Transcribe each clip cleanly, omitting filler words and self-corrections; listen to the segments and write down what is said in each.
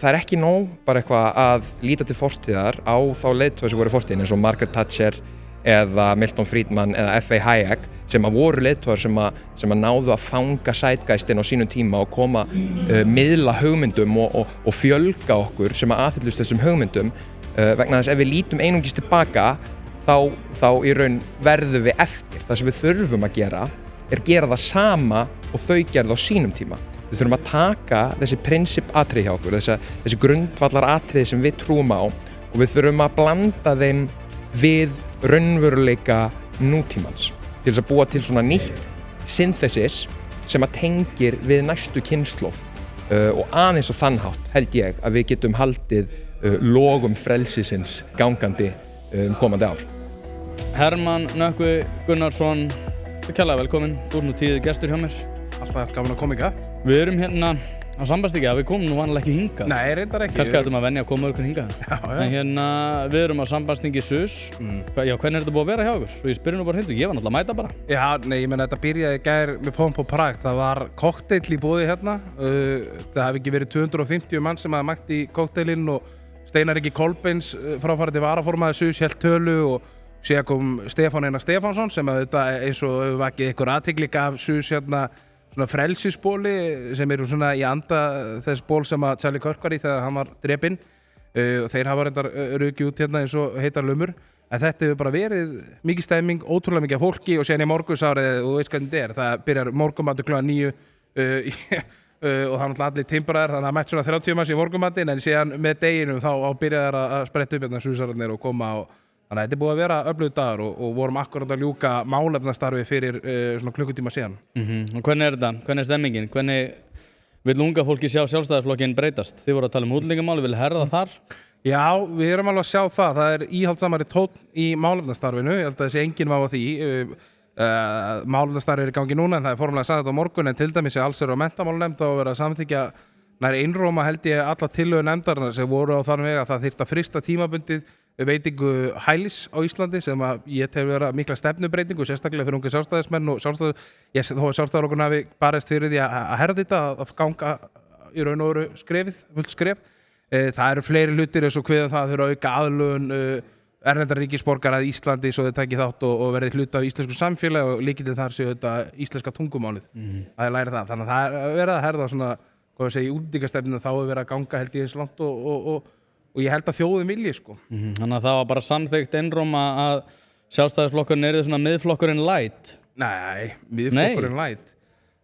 það ekki nóg bara eitthvað að líta til fortíðar á þá leiðtoga sem voru í fortíðinni eins og Margaret Thatcher eða Milton Friedman eða F.A. Hayek sem að voru leiðtogar sem að náðu að fanga zeitgeistinn á sínum tíma og koma miðla hugmyndum og fjölga okkur sem að aðhyllust þessum hugmyndum vegna þess ef við lítum einungis tilbaka þá í raun verðum við eftir. Það sem við þurfum að gera það sama og þau gerðu á sínum tíma. Við þurfum að taka þessi prinsippatriði hjá okkur, þessi grundvallaratriði sem við trúum á og við þurfum að blanda þeim við raunveruleika nútímans til þess að búa til svona nýtt synthesis sem að tengir við næstu kynslóð og aðeins á þann hátt held ég að við getum haldið logum frelsisins gangandi komandi ár. Hermann Nökkvi Gunnarsson, kærlega velkomin, þú nú tíðið gestur hjá mér. Alltaf gaman að koma hingað. Við erum hérna á Sambandsstíg, við komum nú vanlega ekki hingað. Nei, reyndar ekki. Kannski ættum að venja að koma okkur hingað. Já. En hérna, við erum á Sambandsstíg í SUS. Já, hvernig þetta búið að vera hjá okkur? Svo ég spyrir nú bara hindu, ég var náttúrulega að mæta bara. Já, nei, ég meina þetta byrjaði í gær með pomp og prakt. Það var kokteil í boði hérna. Það hafi ekki verið 250 mann sem hafði mætt í kokteilinn og Steinar Ingi Kolbeins, fráfarandi varaformaður SUS, hélt tölu og síðan kom Stefán Einar Stefánsson sem að þetta eins og vakið ykkur athygli gaf SUS hérna svona frelsisbóli sem eru svona í anda þess ból sem að Charlie Kirk var í þegar hann var drepinn og þeir hafa reyndar rukið út hérna eins og heitar lumur en þetta hefur bara verið mikið stemming, ótrúlega mikið af fólki og síðan í morgunsárið og veist hvernig þetta það byrjar morgunmatur klukkan 9 og það er náttúrulega allir timbraðir þannig að mætt svona 30 manns í morgunmatinn en síðan með deginum þá byrjaði þær að spretta upp hérna SUS-arnir og koma og þannig að þetta er búið að vera öflugur dagur og vorum akkurat að ljúka málefnastarfi fyrir svona klukkutíma síðan. Og hvernig þetta? Hvernig stemmingin? Hvernig vill unga fólki sjá Sjálfstæðisflokkinn breytast? Þið voru að tala útlendingamál, vil herða þar? Já, við erum alveg að sjá það. Það er íhaldsamari tónn í málefnastarfinu. Ég held að þessi enginn var á því. Málefnastarfi er í gangi núna en það er formulega sagt þetta á morgun en til dæmis í allsherjar- og menntamálanefnd á að vera að samþykkja nær einróma held ég alla tillögur nefndarinnar sem voru á þann veg að það þyrfti að frysta tímabundið veitingu hælis á Íslandi sem að ég tel vera mikla stefnubreytingu sérstaklega fyrir unga sjálfstæðismenn og þó að sjálfstæðisflokkurinn hafi barist fyrir því að herða þetta að ganga í raun og veru skrefið, fullt skref. Það eru fleiri hlutir eins og kveðum það þurfa að auka aðlögun erlendra ríkisborgara að Íslandi svo þau taki þátt og verði hluta af íslensku samfélagi og lykillinn þar séu þetta íslenska tungumálið. Það er læri það. Þannig að það er verið að herða svona, hvað ég segi, í útlendingastefninu þá er verið að ganga held ég eins langt og ég held að þjóðin vilji sko. Þannig að það var bara samþykkt einróma að Sjálfstæðisflokkurinn er svona miðflokkurinn light. Nei, miðflokkurinn light.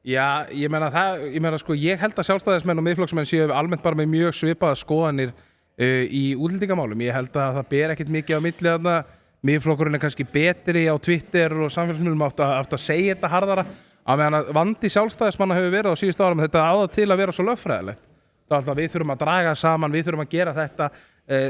Já, ég meina sko, ég held að sjálfstæðismenn og miðflokksmenn séu almennt bara með mjög svipaða skoðanir í útlendingamálum. Ég held að það ber ekkert mikið á milli þarna. Miðflokkurinn er kannski betri á Twitter og samfélagsmiðlum átt að segja þetta harðara. Á meðan að vandi sjálfstæðismanna hefur verið á síðustu árum þetta áða til að vera svo lögfræðilegt. Það er alltaf við þurfum að draga saman, við þurfum að gera þetta.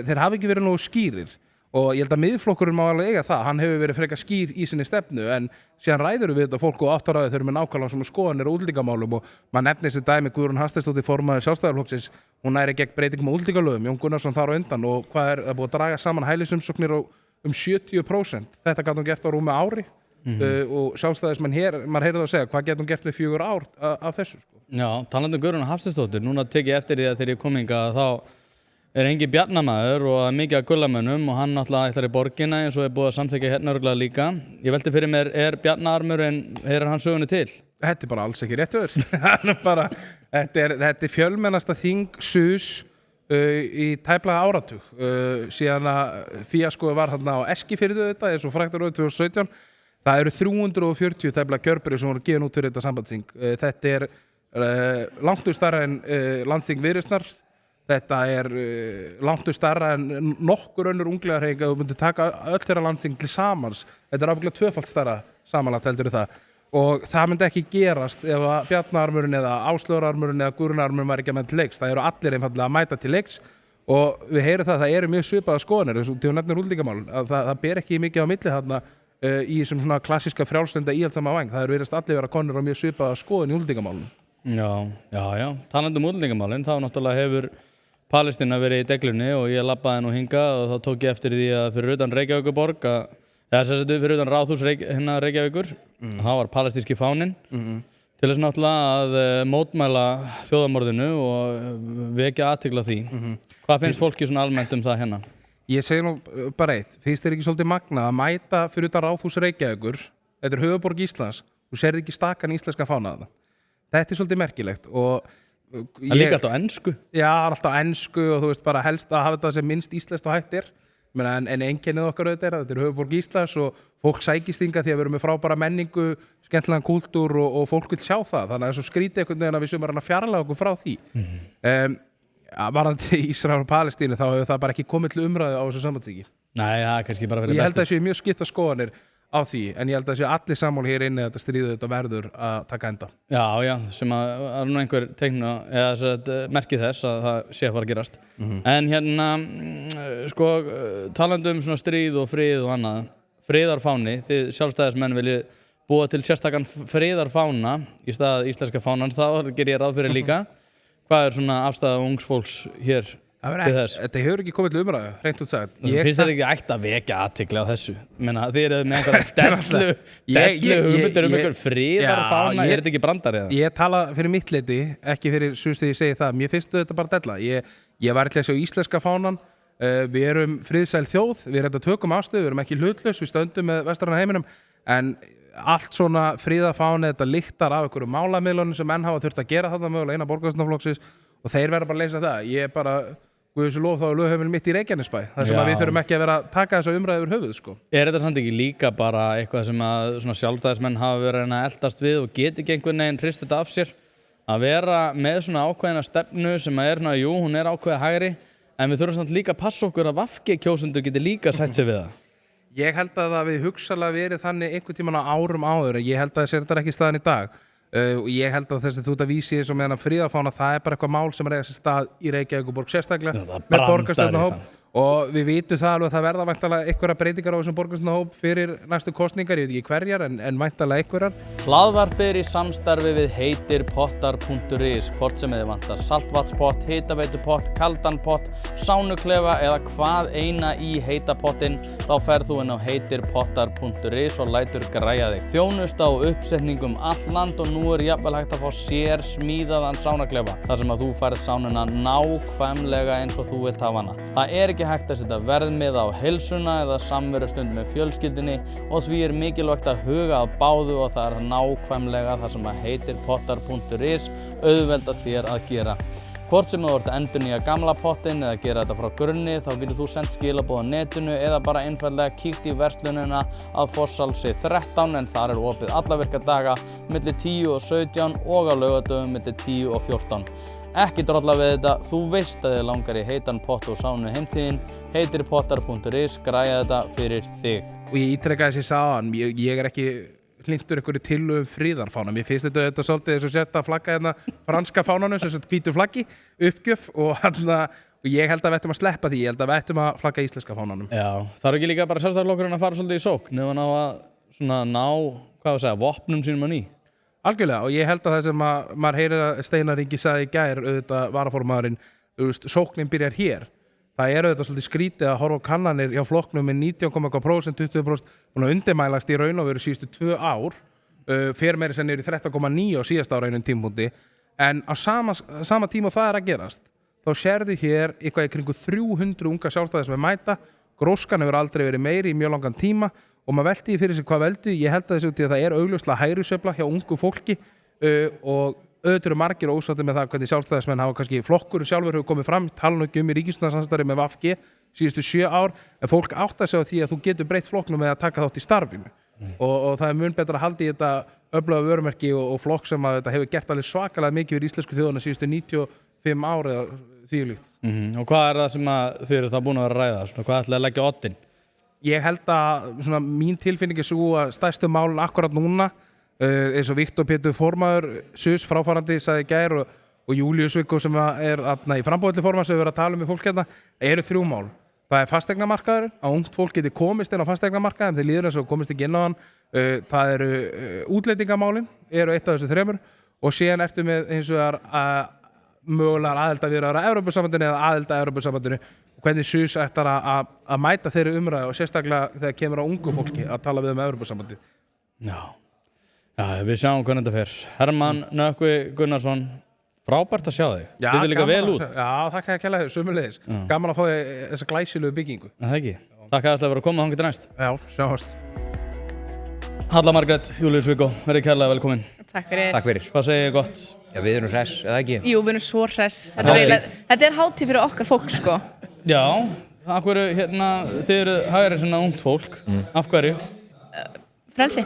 Þeir hafi ekki verið nógu skýrir og ég held að miðflokkurinn má alveg eiga það. Hann hefur verið frekar skýr í sinni stefnu en síðan ræður við þetta fólk og áttaráðið þeir eru með nákvæmlega svona skoðanir og útlendingamálum og maður nefnir þessi dæmi Guðrún Hafsteinsdóttir formaður Sjálfstæðisflokksins. Hún næri gegn breytingum á útlendingalögum, Jón Gunnarsson þar á undan og hvað er búið að draga saman hælisumsóknir um 70%. Þetta gat hún gert á rúmi ári. Og sjálfstæðismenn hér, maður heyrði það að segja hvað getur hún gert með 4 ár af þessu sko. Já, talandi Guðrún Hafsteinsdóttir, núna tek ég eftir því að þegar ég kom hingað þá er engin bjarnamaður og mikið af gullamönnum og hann náttúrulega ætlar í borgina eins og er búið að samþykkja hérna örugglega líka. Ég velti fyrir mér, er bjarnaarmurinn, heyrir hann sögunni til? Þetta er bara alls ekki rétt öður. Þetta er fjölmennasta þing SUS í tæplega áratug. Síðan að fíaskoði var þarna á Eskifirði þetta eins og fræktar árið 2017. Það eru 340 tæplega kjörbyrjur sem voru gefin út fyrir þetta sambandsþing. Þetta er langt stærra en landsþing Viðreisnar. Þetta er langt stærra en nokkur önnur unglingahreyfinga og myndi taka öll þeirra landsþing til samans. Þetta er ábyggilega tvöfalt stærra samanlagt heldur það. Og það myndi ekki gerast ef að Bjarnaarmurinn eða Áslaugararmurinn eða Guðrúnarmurinn væri ekki með til leiks. Það eru allir einfaldlega að mæta til leiks og við heyrum það eru mjög svipaða skoðanir eins og til nefnir útlendingamál. Það ber ekki mikið á milli þarna í þessum svona klassíska frjálslynda íhaldssama væng. Það virðist allir vera konur á mjög svipaða skoðun í útlendingamálunum. Já. Talandi útlendingamálin, þá náttúrulega hefur Palestína verið í deglunni og ég labbaði nú hingað og þá tók ég eftir því að fyrir utan Reykjavíkurborg fyrir utan Ráðhús Reykjavíkur, það var palestíski fáninn. Til þess náttúrulega að mótmæla þjóðarmorðinu og vekja athygli á því. Hvað finnst fólki svona almennt það hérna? Ég segi nú bara eitt, finnst þér ekki svolítið magnað að mæta fyrir utan Ráðhús Reykjavíkur, þetta höfuðborg Íslands, þú sérð ekki stakan íslenska fána þarna. Þetta svo merkilegt og það líka alltaf á ensku. Já, alltaf á ensku og þú veist bara helst að hafa þetta sem minnst íslenskt og hægt en einkennið okkar auðvitað þetta höfuðborg Íslands og fólk sækist hingað því að við erum með frábæra menningu, skemmtilegan kúltúr og fólk vil sjá það, þannig að það svo skrítið einhvern veginn að við séum að fjarlæga okkur frá því. Varðandi Ísrael og Palestínu þá hefur það bara ekki komið til umræðu á þessu sambandsríki. Nei, það kannski bara fyrir bestu. Ég held að það séu mjög skiptar skoðanir á því, en ég held að það séu allir sammála hér inni að þetta stríðu þetta verður að taka enda. Já, sem að er nú einhver teikn eða merki þess að það sé að fara að gerast. En hérna, sko, talandi svona stríð og frið og annað, friðarfáni, þið sjálfstæðismenn viljið búa til sérstakann friðarfána í stað íslenska fánans, þá ger ég ráð fyrir líka. Hvað svona afstæða ungs fólks hér til þess? Þetta hefur ekki komið til umræðu, hreint út sagt. Finnst þér ekki ætti að vekja athygli á þessu? Þið eruð með einhverja dellu hugmyndir einhver friðarfána, er þetta ekki brandari eða? Ég tala fyrir mitt leyti, ekki fyrir þegar ég segi það. Mér finnst þetta bara della. Ég var eitthvað að sjá íslenska fánan, við erum friðsæl þjóð, við erum tökum afstöðu, við erum ekki hlutlaus, við stöndum með vestræna heiminum, en allt svona friðarfáni, þetta lyktar af einhverju málamiðlunum sem menn hafa þurft að gera þarna mögulega innan borgarstjórnarflokksins og þeir verða bara að leysa það. Ég bara, guðs og lof þá er lögheimilið mitt í Reykjanesbæ, þar sem við þurfum ekki að vera að taka þessa umræðu yfir höfuð, sko. Er þetta samt ekki líka bara eitthvað sem að svona sjálfstæðismenn hafa verið að eldast við og geti ekki einhvern veginn hrist þetta af sér? Að vera með svona ákveðina stefnu sem að er, jú, hún er ákveðið hægri, en við þurfum samt líka að passa okkur að VG-kjósendur geti líka sætt sig við það. Ég held að það við hugsalega verið þannig einhvern tímann á árum áður, ég held að það sé þetta ekki staðan í dag. Og ég held að þess að þú ert að vísi þessu með friðarfána, það er bara eitthvað mál sem er eiga sér stað í Reykjavíkurborg sérstaklega með borgarstjórnarhóp og við vitum það alveg að það verða væntanlega einhverjar breytingar á þessum borgarstjórnarhóp fyrir næstu kosningar, ég veit ekki hverjar en væntanlega einhverjar. Hlaðvarpið er í samstarfi við heitirpottar.is, hvort sem þið vantar saltvatnspott, hitaveitupott, kaldan pott, sánuklefa eða hvað eina í heita pottinn, þá ferð þú inn á heitirpottar.is og lætur græja þig. Þjónusta og uppsetningum all land og nú er jafnvel hægt að fá sér smíðaðan sánuklefa, þar sem að þú færð sánuna nákvæmlega eins og þú vilt hafa hana. Það er ekki hægt að setja verðmiða á heilsuna eða samverustund með fjölskyldunni og því er mikilvægt að huga að báðu og það er nákvæmlega það sem að heitirpottar.is auðvelda þér að gera. Hvort sem þú ert að endurnýja gamla pottinn eða gera þetta frá grunni, þá getur þú sendt skilaboð á netinu eða bara einfaldlega kíkt í verslunina að Fosshálsi 13 en þar er opið alla virka daga milli 10 og 17 og á laugardögum milli 10 og 14. Ekki drolla við þetta, þú veist að þið langar í heitan pott og sánu heimtíðin, heitirpottar.is, græja þetta fyrir þig. Og ég ítreka þess að ég sagði á hann, ég er ekki hlindur einhverju tillögum friðarfána. Mér finnst þetta svolítið þess að setja flagga hérna franska fánanum, sem sagt hvítu flaggi, uppgjöf og ég held að við ættum að sleppa því, ég held að við ættum að flagga íslenska fánanum. Já, það er ekki líka bara sjálfstæðisflokkurinn að fara svolítið í sókn, ef hann á að ná, vopnum sínum á ný. Algjörlega, og ég held að það sem maður heyrir að Steinar Ingi sagði í gær, auðvitað varaformaðurinn, sóknin byrjar hér. Það er auðvitað svolítið skrítið að horfa á kannanir hjá flokknum með 19,% 20% búin að undirmælast í raun og veru síðustu 2 ár, fer meira sem niður í 13,9 á síðasta ára einum tímpúnti, en á sama tíma það er að gerast, þá sérðu hér eitthvað í kringu 300 unga sjálfstæðismenn mæta, gróskan hefur aldrei verið meiri í mjög langan tíma og maður velti fyrir sig hvað veldu, ég held að þessu út í að það er augljóslega hægrisveifla hjá ungu fólki og auðvitað eru margir ósáttir með það hvernig sjálfstæðismenn hafa kannski flokkur sjálfur hefur komið fram, tala nú ekki í ríkisstjórnarsamstarfi með VG síðustu 7 ár, en fólk áttar sig á því að þú getur breytt flokknum með að taka þátt í starfinu og það er mun betra að halda í þetta öfluga vörumerki og flokk sem að þetta hefur gert alveg svakalega mikið fyrir íslensku þjóðina síðustu 95 ár eða því líkt. Og hvað er það sem þið eru það búin að vera að ræða? Hvað ætlaði að leggja á oddinn? Ég held að mín tilfinning er svo að stærstu málun akkurat núna eins og Viktor Pétur formaður SUS fráfarandi sagði í gær og Júlíus Viggo sem er í frambúðalli formaður sem við verðum að tala um í fólk hérna eru 3 mál. Það er fasteignamarkaður, að ungt fólk geti komist inn á fasteignamarkaðum, þeir líður eins og komist ekki inn á hann. Það eru útlendingamálin, eru eitt af þessu 3 og síðan ertu með eins og mögulegar aðildarviðræður að Evrópusambandinu eða aðild að Evrópusambandinu og hvernig SUS ætlar að mæta þeirri umræðu og sérstaklega þegar kemur á ungu fólki að tala við Evrópusambandið. Já. Já, við sjáum hvernig þetta fer. Hermann Nökkvi Gunnarsson, frábært að sjá þig. Þið líka vel út. Já, þakka að kella þig, sömuleiðis. Gaman að fá þig þessa glæsilegu byggingu. Það ekki. Takk að það vera að koma þangað til næst. Já, sjáumst. Halla Margrét, Júlíus Viggo, verið kærlega velkomin. Takk fyrir. Takk fyrir. Hvað segir ég gott? Já, við erum hress, eða ekki? Jú, við erum svo hress. Þetta er hátíð fyrir okkar fólk, sko. Já, af hverju, hérna, þið eru hægri svona ungt fólk. Af hverju? Frelsi.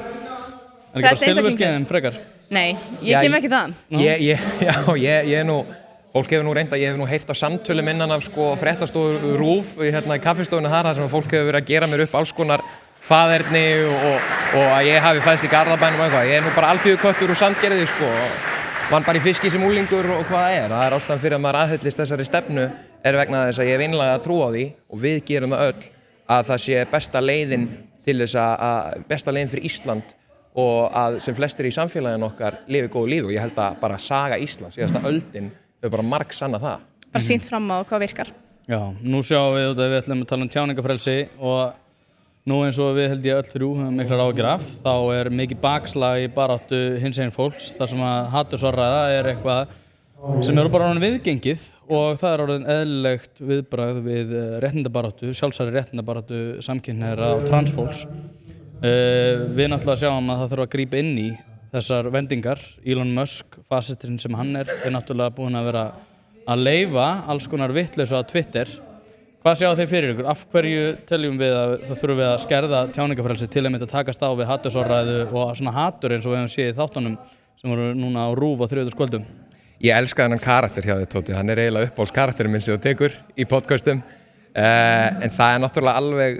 Er ekki bara silfurskeiðin frekar? Nei, ég kem ekki þaðan. Ég er nú, fólk hefur nú reynda, ég hef nú heyrt á samtölum innan af sko fréttastofu RÚV hérna í kaffistofuna þar sem fólk hefur verið að gera mér upp alls konar faðerni og að ég hafi fæðst í Garðabænum og eitthvað. Ég er nú bara alþýðuköttur úr Sandgerði sko og vann bara í fiski sem unglingur og hvað það er ástæðan fyrir að maður aðhyllist þessari stefnu er vegna þess að ég hef einlega að trúa á því og við gerum það öll að það sé besta leiðin til þess að besta leiðin fyrir Ísland og að sem flestir í samfélaginu okkar lifi góðu lífi og ég held að bara saga Íslands, síðasta öldin hefur bara margsannað það. Bara sýnt fram á hvað virkar. Já, nú sjáum við út að við ætlum að tala tjáningafrelsi og nú eins og við held ég öll þrjú miklar áhyggjur af, þá er mikið bakslag í baráttu hinsegin fólks þar sem að hatursorðræða er eitthvað sem eru bara orðin viðgengið og það er orðin eðlilegt viðbragð við réttindabaráttu, sjálfsagðri réttindabaráttu samkynhneigðra og transfólks. Við náttúrulega sjáum að það þurfa að grípa inn í þessar vendingar. Elon Musk, fasistinn sem hann er náttúrulega búinn að vera að leyfa alls konar vitleysu á Twitter. Hvað sjá þeir fyrir ykkur? Af hverju teljum við að það þurfum við að skerða tjáningafrelsi til að takast á við hatursorðræðu og svona hatur eins og við hefum séð í þáttunum sem voru núna á RÚV á þriðjudagskvöldum? Ég elska þennan karakter hjá þér Tóti, hann er eiginlega uppáhaldskarakterinn minn sem þú tekur í podcastum. En það er náttúrulega alveg,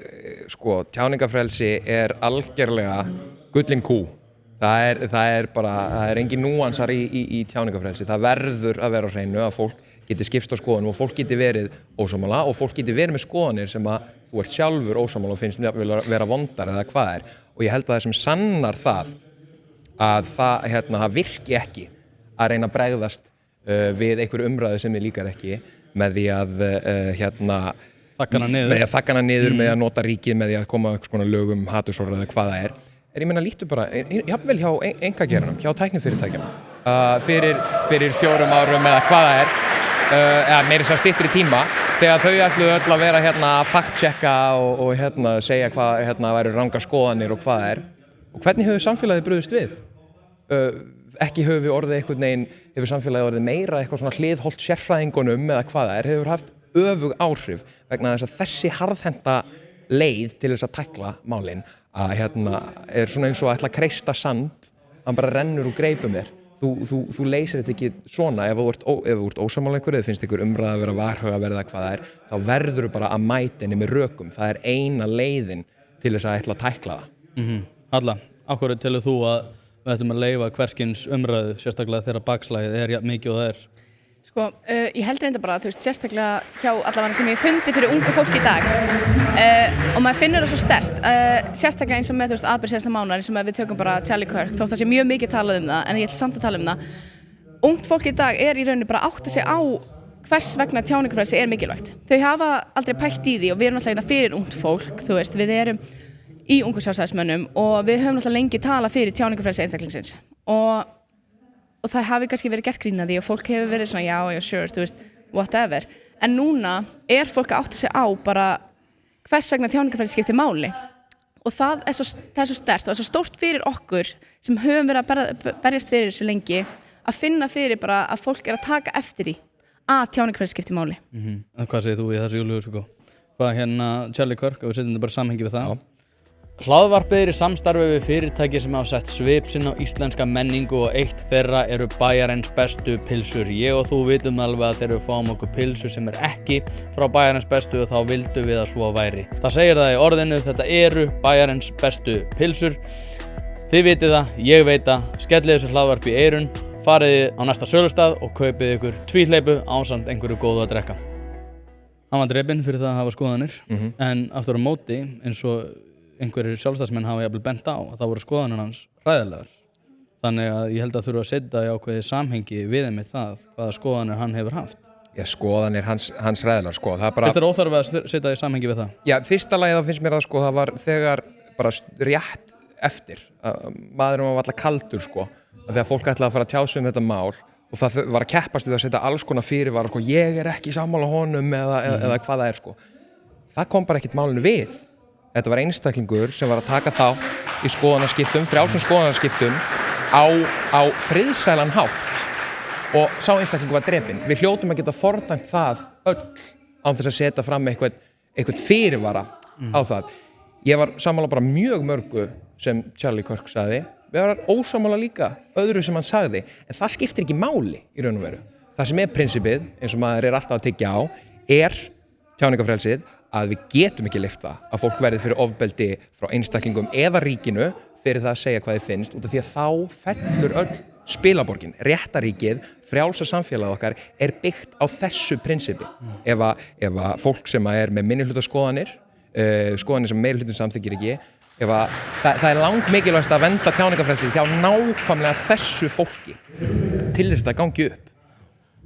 sko, tjáningafrelsi er algerlega gullin kú. Það er engin núansar í tjáningafrelsi. Það verður að vera á hreinu að fólk geti skipst á skoðunum og fólk geti verið ósammála og fólk geti verið með skoðanir sem að þú ert sjálfur ósammála og finnst vera vondar eða hvað er. Og ég held að það sem sannar það að það virki ekki að reyna að bregðast við einhverju umræðu sem þið líkar ekki með því að þakka hana niður með að nota ríkið með því að koma eitthvað svona lögum hatursorðræðu eða hvað það er. En ég meina lítu bara, jafnvel hjá einkageiranum, hjá tæknifyrirtækjunum fyrir 4 árum eða hvað það er, eða meira þess að styttri tíma þegar þau ætluðu öll að vera að fact-checka og segja hvað væru ranga skoðanir og hvað það er. Og hvernig hefur samfélagið brugðist við? Ekki hefur við orðið einhvern veginn, hefur samfélagið orðið meira eitthvað svona hliðhollt sérfræðingunum eða hvað það er, hefur haft öfug áhrif vegna þess að þessi harðhenta leið til þess að tækla málin að er svona eins og að ætla að kreista sand, hann bara rennur úr greipum þér. Þú leysir þetta ekki svona ef þú ert ósammála einhverju, eða finnst einhver umræða að vera varhugaverð eða hvað það er, þá verður þú bara að mæta henni með rökum. Það er eina leiðin til þess að ætla að tækla það. Halla, af hverju telur þú að við ættum að leyfa hverskins umræðu, sérstaklega þegar bakslagið er mikið og það er? Sko, ég held reynda bara, þú veist, sérstaklega hjá allavega sem ég fundi fyrir ungu fólk í dag og maður finnur það svo sterkt, sérstaklega eins og með, þú veist, atburð síðasta mánaðar eins og með við tökum bara Charlie Kirk, þótt það sé mjög mikið talað um það, en ég ætla samt að tala um það. Ungt fólk í dag er í rauninni bara að átta sig á hvers vegna tjáningafrelsi er mikilvægt. Þau hafa aldrei pælt í því og við erum alltaf fyrir ungt fólk, þú veist, við erum í ungu sjálfstæðismönnum og við höfum alltaf lengi talað fyrir tjáningafrelsi einstaklingsins og það hafi kannski verið gert grín að því og fólk hefur verið svona já, sure, þú veist, whatever. En núna er fólk að átta sig á bara hvers vegna tjáningafrelsi skiptir máli. Og það er svo sterkt og það er svo stórt fyrir okkur sem höfum verið að berjast fyrir þessu lengi að finna fyrir bara að fólk er að taka eftir því að tjáningafrelsi skiptir máli. Hvað segir þú í þessu Júlíu? Hvað Charlie Kirk, og við setjum þetta bara samhengi við það? Hlaðvarpið er í samstarfi við fyrirtæki sem hafa sett svip sinn á íslenska menningu og eitt þeirra eru Bæjarins bestu pylsur. Ég og þú vitum alveg að þegar við fáum okkur pylsur sem er ekki frá Bæjarins bestu þá vildum við að svo væri. Það segir það í orðinu, þetta eru Bæjarins bestu pylsur. Þið vitið það, ég veit það, skellið þessu hlaðvarpi í eyrun, farið á næsta sölustað og kaupið ykkur tvíhleypu ásamt einhverju góðu að drekka. Hann var drepinn fyrir það að hafa skoðanir, en aftur á móti eins og einhverjir sjálfstæðismenn hafa jafnvel bent á að það voru skoðanir hans hræðilegar. Þannig að ég held að þurfa að setja í ákveðið samhengi við með það hvaða skoðanir hann hefur haft. Já, skoðanir hans hræðilegar, sko. Það er bara... Finnst þér óþarfi að setja í samhengi við það? Já, fyrsta lagi þá finnst mér að sko það var þegar bara rétt eftir. Maðurinn var alltaf kaldur sko, þegar fólk ætlaði að fara að tjá sig þetta mál og það var að keppast við að setja alls konar fyrirvara sko, ég ekki sammála honum eða hvað það sko. Það kom bara ekkert málinu við. Þetta var einstaklingur sem var að taka þátt í skoðanaskiptum, frjálsum skoðanaskiptum á friðsælan hátt og sá einstaklingur var drepinn. Við hljótum að geta fordæmt það öll án þess að setja fram eitthvað fyrirvara á það. Ég var sammála bara mjög mörgu sem Charlie Kirk sagði. Við varum ósammála líka öðru sem hann sagði, en það skiptir ekki máli í raun og veru. Það sem prinsipið, eins og maður alltaf að tyggja á, tjáningafrelsið, að við getum ekki leyft það að fólk verði fyrir ofbeldi frá einstaklingum eða ríkinu fyrir það að segja hvað þið finnst, út af því að þá fellur öll spilaborgin, réttaríkið, frjálsa samfélag okkar byggt á þessu prinsipi. Ef að fólk sem með minnihlutaskoðanir, skoðanir sem meirihlutin samþykkir ekki, það langt mikilvægast að vernda tjáningafrelsið hjá nákvæmlega þessu fólki til þess að það gangi upp.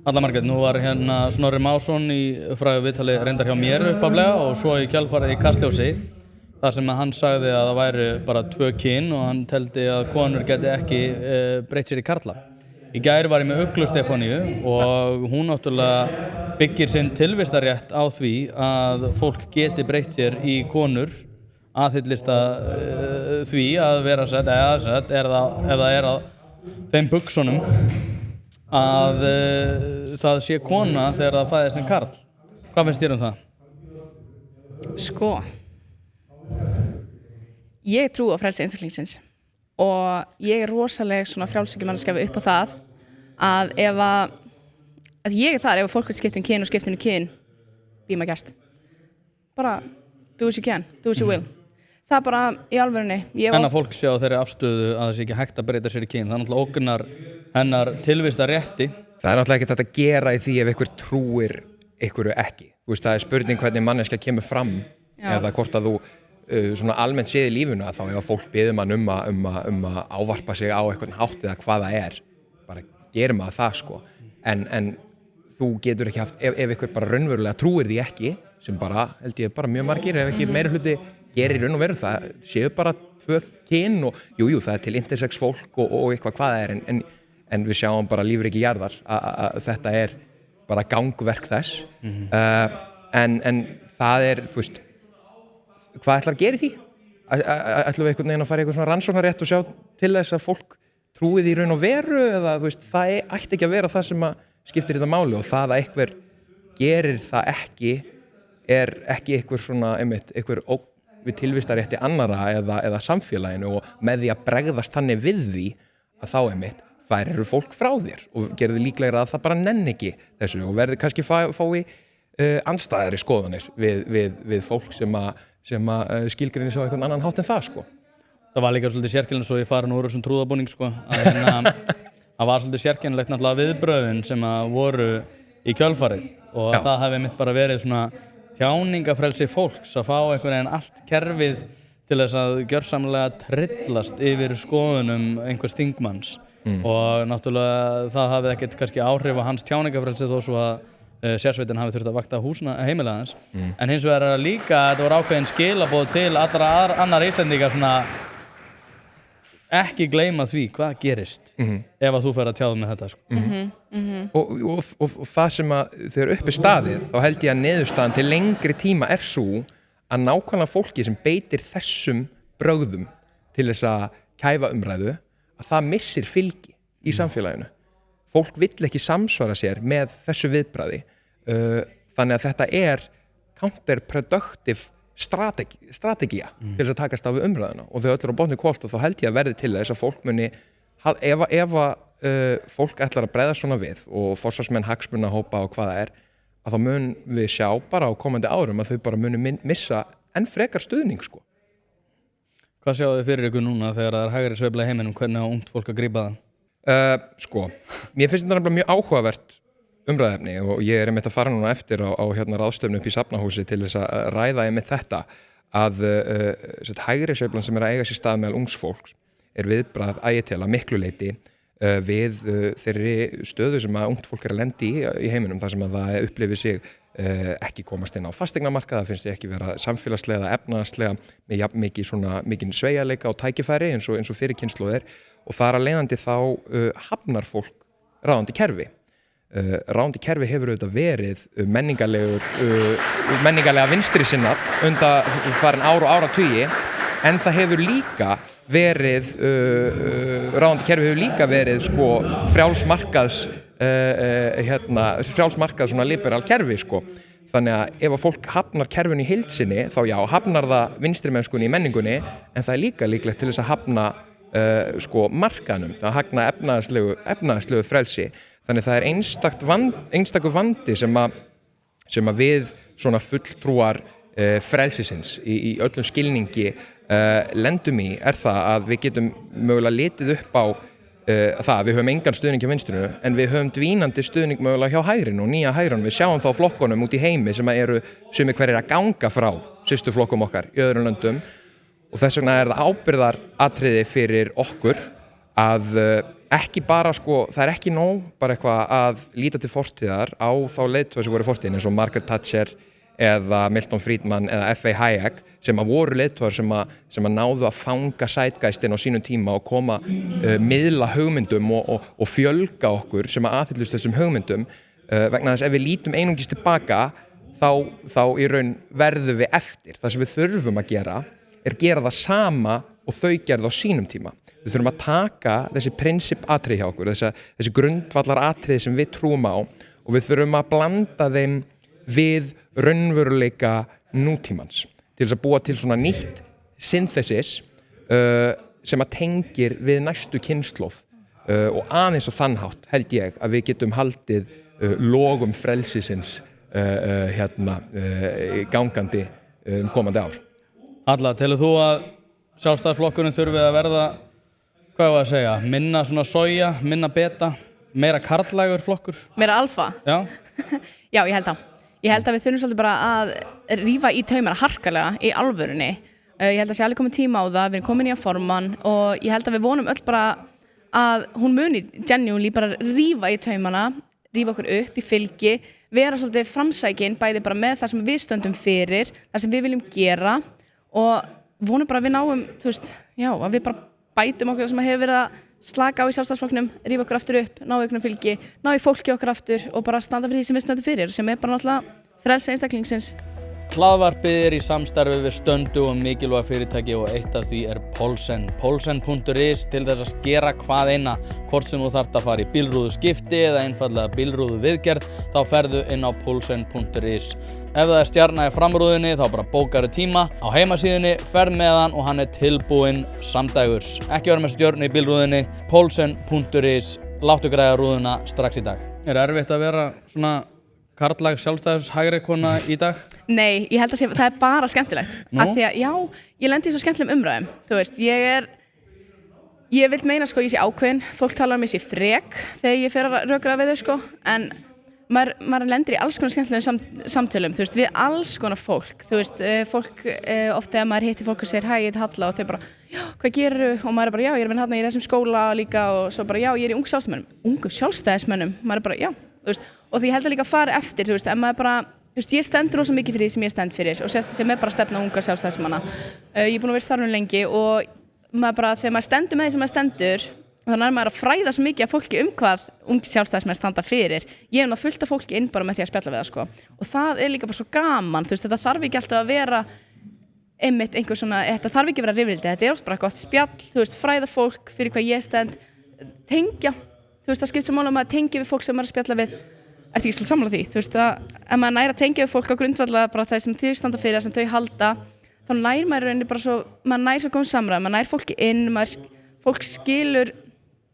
Alla Margrét, nú var hérna Snorri Másson í frægu viðtali reyndar hjá mér uppaflega og svo í kjölfarið í Kastljósi þar sem hann sagði að það væri bara 2 kyn og hann teldi að konur geti ekki breytt sér í karla. Í gær var ég með Uglu Stefáníu og hún náttúrulega byggir sinn tilvistarrétt á því að fólk geti breytt sér í konur aðhyllist því að vera sett eða ef það á þeim buxunum að það sé kona þegar það fæðist sem karl. Hvað finnst þér það? Sko, ég trúi á frelsi einstaklingsins og ég rosaleg svona frjálshyggjumanneskja upp á það að ef ég þar, ef fólk vil skipta kyn og skipta kyn, be my guest. Bara do as you can, do as you will. Það bara í alvörunni. En að fólk sjá þeirri afstöðu að það sé ekki hægt að breyta sér í kyn, það náttúrulega ógnar hennar tilvistarrétti. Það náttúrulega ekki þetta að gera í því ef einhver trúir einhverju ekki. Þú veist, það spurning hvernig manneskja kemur fram eða hvort að þú svona almennt séð í lífinu að þá ef fólk biður mann um að ávarpa sig á eitthvað hátt eða hvað það bara gerir maður það sko. En þú getur ekki haft, ef einhver bara raunverulega trúir því ekki, sem bara, held ég, bara mjög margir, ef ekki meirihluti gerir í raun og veru, það séu bara 2 kyn og jú, það til intersex fólk og eitthvað hvað það en við sjáum bara lífríki jarðar að þetta bara gangverk þess. En það þú veist, hvað ætlar að gera í því? Ætlum við einhvern veginn að fara í eitthvað svona rannsóknarrétt og sjá til þess að fólk trúið í raun og veru eða þú veist, það ætti ekki að vera það sem að skiptir þetta máli og það að einhver gerir það ekki ekki einhver svona, einhver við tilvistarétti annara eða samfélaginu og með því að bregðast þannig við því að þá færir fólk frá þér og gerði líklegra að það bara nenni ekki þessu og verði kannski fái andstæðari skoðanir við fólk sem skilgreinir svo einhvern annan hátt en það sko. Það var líka svolítið sérkennilegt svo ég fara nú úr þessum trúðabúning sko að það var svolítið sérkennilegt náttúrulega viðbröðin sem voru í kjölfarið og það hafi bara verið svona tjáningafrelsi fólks að fá einhvern veginn allt kerfið til þess að gjörsamlega trillast yfir skoðunum einhvers þingmanns og náttúrulega það hafði ekkert kannski áhrif á hans tjáningafrelsi þó svo að sérsveitin hafi þurft að vakta húsna heimilega hans en hins vegar líka þetta var ákveðin skilaboð til allra annar Íslendinga svona ekki gleyma því hvað gerist ef að þú fer að tjáða með þetta sko. Og það sem að þegar uppi staðið þá held ég að niðurstaðan til lengri tíma svo að nákvæmlega fólki sem beitir þessum brögðum til þess að kæfa umræðu að það missir fylgi í samfélaginu. Fólk vill ekki samsvara sér með þessu viðbragði þannig að þetta counterproductive strategía til þess að takast á við umræðuna og þegar öll á botni hvolft þá held ég að verði til þess að fólk muni ef fólk ætlar að bregða svona við og forsvarsmenn hagsmunahópa og hvað það að þá mun við sjá bara á komandi árum að þau bara muni missa enn frekar stuðning sko. Hvað sjáu þið fyrir ykkur núna þegar það hægri sveifla í heiminum, hvernig á ungt fólk að grípa það? Sko, mér finnst þetta mjög áhugavert umræðefni og ég einmitt að fara núna eftir á ráðstöfnu upp í Safnahúsi til þess að ræða einmitt þetta að hægri sveiflan sem að eiga sér stað meðal ungs fólks viðbragð ægilega miklu leyti við þeirri stöðu sem að ungt fólk að lendi í heiminum, þar sem að það upplifir sig ekki komast inn á fasteignamarkað, það finnst ekki vera samfélagslega, efnahagslega með jafn mikið sveigjanleika og tækifæri eins og fyrir kynslóðir, og þar að leiðandi þá hafnar fólk ráðandi kerfi. Ráðandi kerfi hefur auðvitað verið menningarlega vinstri sinnað undanfarin ár og áratugi, en það hefur líka verið ráðandi kerfi hefur líka verið frjálsmarkaðs svona liberal kerfi Þannig að ef að fólk hafnar kerfinu í heild sinni, þá já, hafnar það vinstrimennskunni í menningunni, en það líka líklegt til þess að hafna markaðnum, það hafna efnahagslegu frelsi. Þannig það einstakur vandi sem að við svona fulltrúar frelsisins í öllum skilningi lendum í, það að við getum mögulega litið upp á það að við höfum engan stuðning hjá vinstrinu, en við höfum dvínandi stuðning mögulega hjá hægrinu og nýja hægrinu. Við sjáum þá flokkunum út í heimi sem eru sumir hverjir að ganga frá systurflokkum okkar í öðrum löndum, og þess vegna það ábyrgðaratriði fyrir okkur að ekki bara það ekki nóg bara eitthvað að líta til fortíðar á þá leiðtoga sem voru í fortíðinni, eins og Margaret Thatcher eða Milton Friedman eða F.A. Hayek, sem að voru leiðtogar sem að náðu að fanga zeitgeistinn á sínum tíma og koma miðla hugmyndum og fjölga okkur sem að aðhyllust þessum hugmyndum, vegna þess ef við lítum einungis tilbaka þá í raun verðum við eftir. Það sem við þurfum að gera það sama og þau gerðu á sínum tíma. Við þurfum að taka þessi prinsippatriði hjá okkur, þessi grundvallaratriði sem við trúum á, og við þurfum að blanda þeim við raunveruleika nútímans til þess að búa til svona nýtt synthesis sem að tengir við næstu kynslóð, og aðeins á þann hátt held ég að við getum haldið logum frelsisins gangandi komandi ár. Alla, telur þú að Sjálfstæðisflokkurinn þurfi að verða, hvað var að segja, minna svona soja, minna beta, meira karllægur flokkur? Meira alfa? Já. Já, ég held það. Ég held að við þurfum svolítið bara að rífa í taumana harkalega í alvörunni. Ég held að sé alveg komið tíma á það, við erum komin í að formann, og ég held að við vonum öll bara að hún muni genuinely bara rífa í taumana, rífa okkur upp í fylgi, vera svolítið framsækin bæði bara með það sem við stöndum fyrir, það sem við viljum gera, og vonum bara að við náum, að við bara bætum okkur sem hefur verið að slaka á í Sjálfstæðisflokknum, rífa okkur aftur upp, ná auknum fylgi, ná í fólki okkur aftur og bara standa fyrir því sem við stöndum fyrir, sem bara náttúrulega frelsi einstaklingsins. Hlaðvarpið í samstarfi við stöndu og mikilvæg fyrirtæki, og eitt af því Poulsen. Poulsen.is til þess að skera hvað eina, hvort sem þú þarft að fara í bílrúðuskipti eða einfaldlega bílrúðuviðgerð, þá ferðu inn á Poulsen.is. Ef það stjarna í framrúðinni, þá bara bókaru tíma á heimasíðunni, ferð með hann og hann tilbúinn samdægurs. Ekki vera með stjörnu í bílrúðinni, Poulsen.is, láttu græða rúðuna strax í dag. Erfitt að vera svona karllæg sjálfstæðis hægri kona í dag? Nei, ég held að það bara skemmtilegt. Af því að, já, ég lendi í svo skemmtilegum umræðum. Þú veist, ég vil meina ég sé ákveðin, fólk tala ég sé frek þegar ég fer að rökra við þau, en maður lendir í alls konar skemmtilegum samtölum, þú veist, við alls konar fólk, þú veist, fólk oft þegar maður hittir fólk og segir, hæ, ég Halla, og þau bara, já, hvað gerðu? Og maður bara, já, ég að vinna í þessum skóla líka, og svo bara, já, ég í ungum sjálfstæðismönnum, maður bara, já, þú veist, og því ég held að líka fara eftir, þú veist, en maður bara, þú veist, ég stendur rosa mikið fyrir því sem ég stend fyrir, og sérst sem bara stefna unga sjálfstæðismanna. Ég búin að vera þar lengi, og maður bara, þegar maður stendur með því sem maður stendur, þannig maður að fræða svo mikið af fólki hvað ungi sjálfstæðismenn standa fyrir. Ég hef fullt af fólki inn bara með því að spjalla við það, og það líka bara svo gaman, þú veist, þetta þarf ekki alltaf að vera einmitt einhver svona, þetta þarf ekki að vera rifrildi, þetta bara gott spjall, þú veist, fræða fólk fyrir hvað ég stend, tengja, þú veist, það skipt svo máli að tengja við fólk sem maður spjalla við. Ertu ekki sammála því? Þú veist, ef maður næri að tengja við fólk á grundvalla bara það sem þau standa fyrir, sem þau halda, þá nær maður bara svo, maður nær svo góð samræð, maður nær fólki inn, fólk skilur.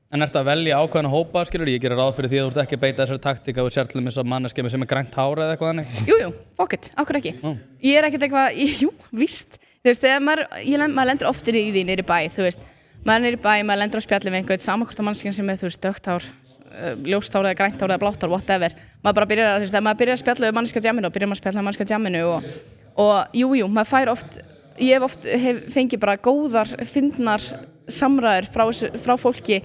En ertu að velja ákveðna hópa, skilur? Ég gerir ráð fyrir því að þú ert ekki að beita þessari taktík að við sértlum eins og manneskja sem grænt hár eða eitthvað þannig? Jú, fuck it, okkur ekki. Ég ekkert eitthvað, jú, víst. Þú veist, þegar maður lendur oftir í því niður í bæ, þú veist, maður niður í bæ, maður lendur á spjalli með einhvern, sama hvort að manneskjan sem þú veist, dökkt hár, ljóst hár eða grænt hár eða blátt hár, whatever. Maður bara byrjar að, þú veist, þegar maður byrjar að spjalla við manneskja á djamminu og byrjar maður að spjalla við manneskja á djamminu og jú, maður fær ég hef fengið bara góðar, fyndnar samræður frá fólki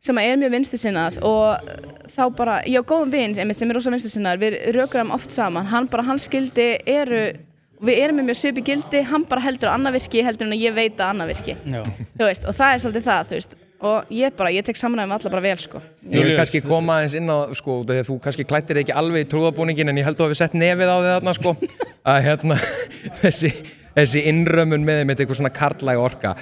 sem mjög vinstrisinnað og þá bara, ég á góðan vin sem rosa vinstrisinnaður, við rökum oft saman, hans gildi við erum með mjög svipi gildi, hann bara heldur á annað virki heldur en að ég veit að annað virki. Þú veist, og það svolítið það, þú veist. Og ég tek samræðum alla bara vel, sko. Ég vil kannski koma aðeins inn á, sko, þegar þú kannski klættir ekki alveg í trúðabúningin en ég held að við sett nefið á þig þarna, sko, að þessi innrömmun með þeim, þetta eitthvað svona karllæg orka.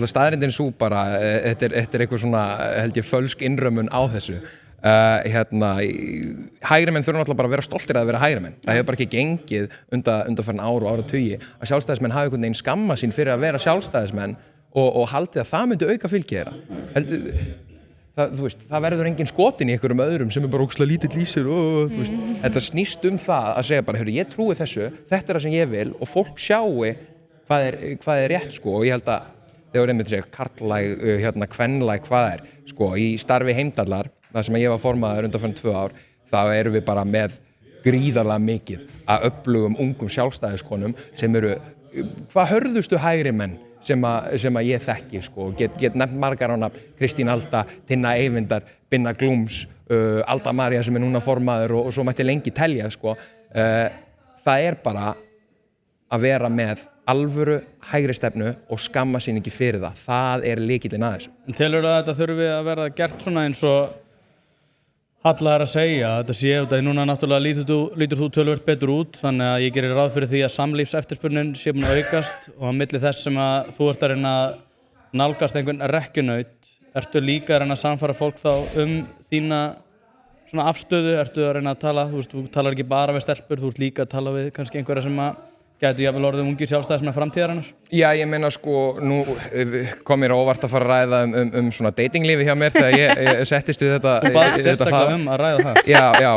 Staðrindin svo bara, þetta er eitthvað svona, held ég, fölsk innrömmun á þessu. Hægri menn þurfa náttúrulega bara að vera stoltir að vera hægri menn. Það hefur bara ekki gengið undanfarin ár og áratugi að sjálfstæðismenn hafi einhvern veginn skamma sín fyrir að vera sjálfstæðismenn og haldið að það myndi auka fylgi þeirra. Það verður engin skotin í einhverjum öðrum sem bara ógeðslega lítill í sér. Þetta snýst það að segja bara, ég trúi þessu, þetta það sem ég vil og fólk sjáu hvað er rétt, sko, og ég held að þegar einmitt segir karllæg, kvenlæg, hvað sko, í starfi Heimdallar, það sem ég var formaður undanfarin 2 ár, þá erum við bara með gríðarlega mikið að öflugum ungum sjálfstæðiskonum sem eru, hvað hörðustu hægri menn sem að ég þekki, sko, get nefnt margar á nafn, Kristín Alda, Tinna Eyvindar, Binna Glúms, Alda María sem núna formaður og svo mætti lengi telja, sko. Það bara að vera með alvöru hægri stefnu og skamma sín ekki fyrir það. Það lykillinn að þessu. Telur að þetta þurfi að verða gert svona eins og Halla að segja, þetta sé þetta núna náttúrulega lítur þú töluvert betur út, þannig að ég gerir ráð fyrir því að samlífseftirspurnin sé búin að aukast og á milli þess sem að þú ert að reyna að nálgast einhvern rekkjunaut, ertu líka að reyna að samfara fólk þá þína svona afstöðu, ertu að reyna að tala, þú talar ekki bara við stelpur, þú ert líka að tala við kannski einhverja sem að gætu jafnvel orðið ungir sjálfstæðismenn framtíðarinnar? Já, ég meina sko, nú kom mér óvart að fara að ræða um svona datinglífi hjá mér þegar ég settist við þetta. Þú baðst sérstaklega að ræða það. Já,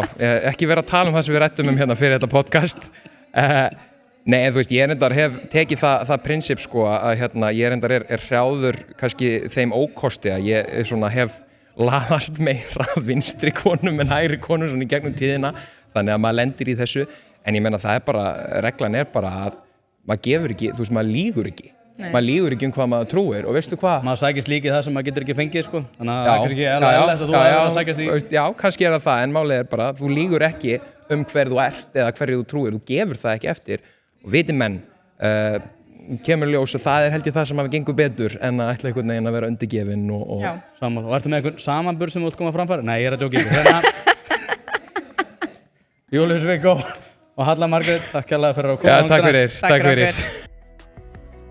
ekki vera að tala um það sem við rættum hérna fyrir þetta podcast. Nei, en þú veist, ég reyndar hef tekið það prinsip, sko, að ég reyndar er hrjáður kannski þeim ókosti að ég svona hef laðast meira vinstri konum en hægri konum svona í gegnum tíðina, þannig að maður lendir í þessu. En ég meina reglan bara að maður gefur ekki, þú veist, maður lýgur ekki. Maður lýgur ekki hvað maður trúir og veistu hvað? Maður sækist líkið það sem maður getur ekki fengið, sko. Þannig að það kannski eðlilegt að þú að sækist í. Já, kannski það, en málið bara að þú lýgur ekki hver þú ert eða hverju þú trúir. Þú gefur það ekki eftir. Og viti menn, kemur ljós og það held ég það sem hafi gengur betur en að ætla einhvern veginn að vera undirgefin og Sammála. Og ertu með einhvern samanburð sem þú vilt koma framfæri? Nei, ég að djóka Júlíus Viggo og Halla Margrét, takk kærlega fyrir að koma. Takk fyrir.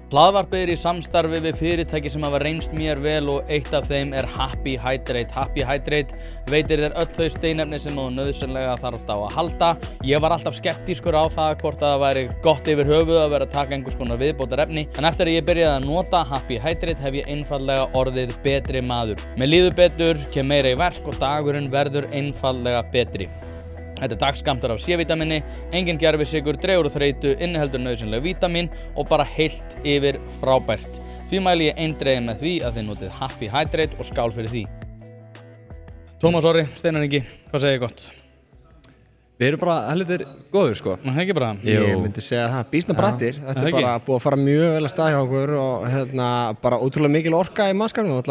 Hlaðvarpið í samstarfi við fyrirtæki sem hafa reynst mér vel og eitt af þeim Happy Hydrate. Happy Hydrate veitir þér öll þau steinefni sem þú nauðsynlega þarft á að halda. Ég var alltaf skeptískur á það hvort það væri gott yfir höfuð að vera að taka einhvers konar viðbótarefni. En eftir að ég byrjaði að nota Happy Hydrate hef ég einfaldlega orðið betri maður. Mér líður betur, kem meira í verk og dagurinn verður einfaldlega betri. Þetta dagskammtur af C-vítamini, engin gervisykur, dregur úr þreytu, inniheldur nauðsynleg vítamín og bara heilt yfir frábært. Því mæli ég eindregið með því að þið notið Happy Hydrate og skál fyrir því. Tómas Orri, Steinar Ingi, hvað segir gott? Við erum bara heldur góður, sko. Það ekki bara? Ég myndi segja það, býsna brattir. Þetta bara búið að fara mjög vel að stað hjá okkur og bara ótrúlega mikil orka í mannskapnum.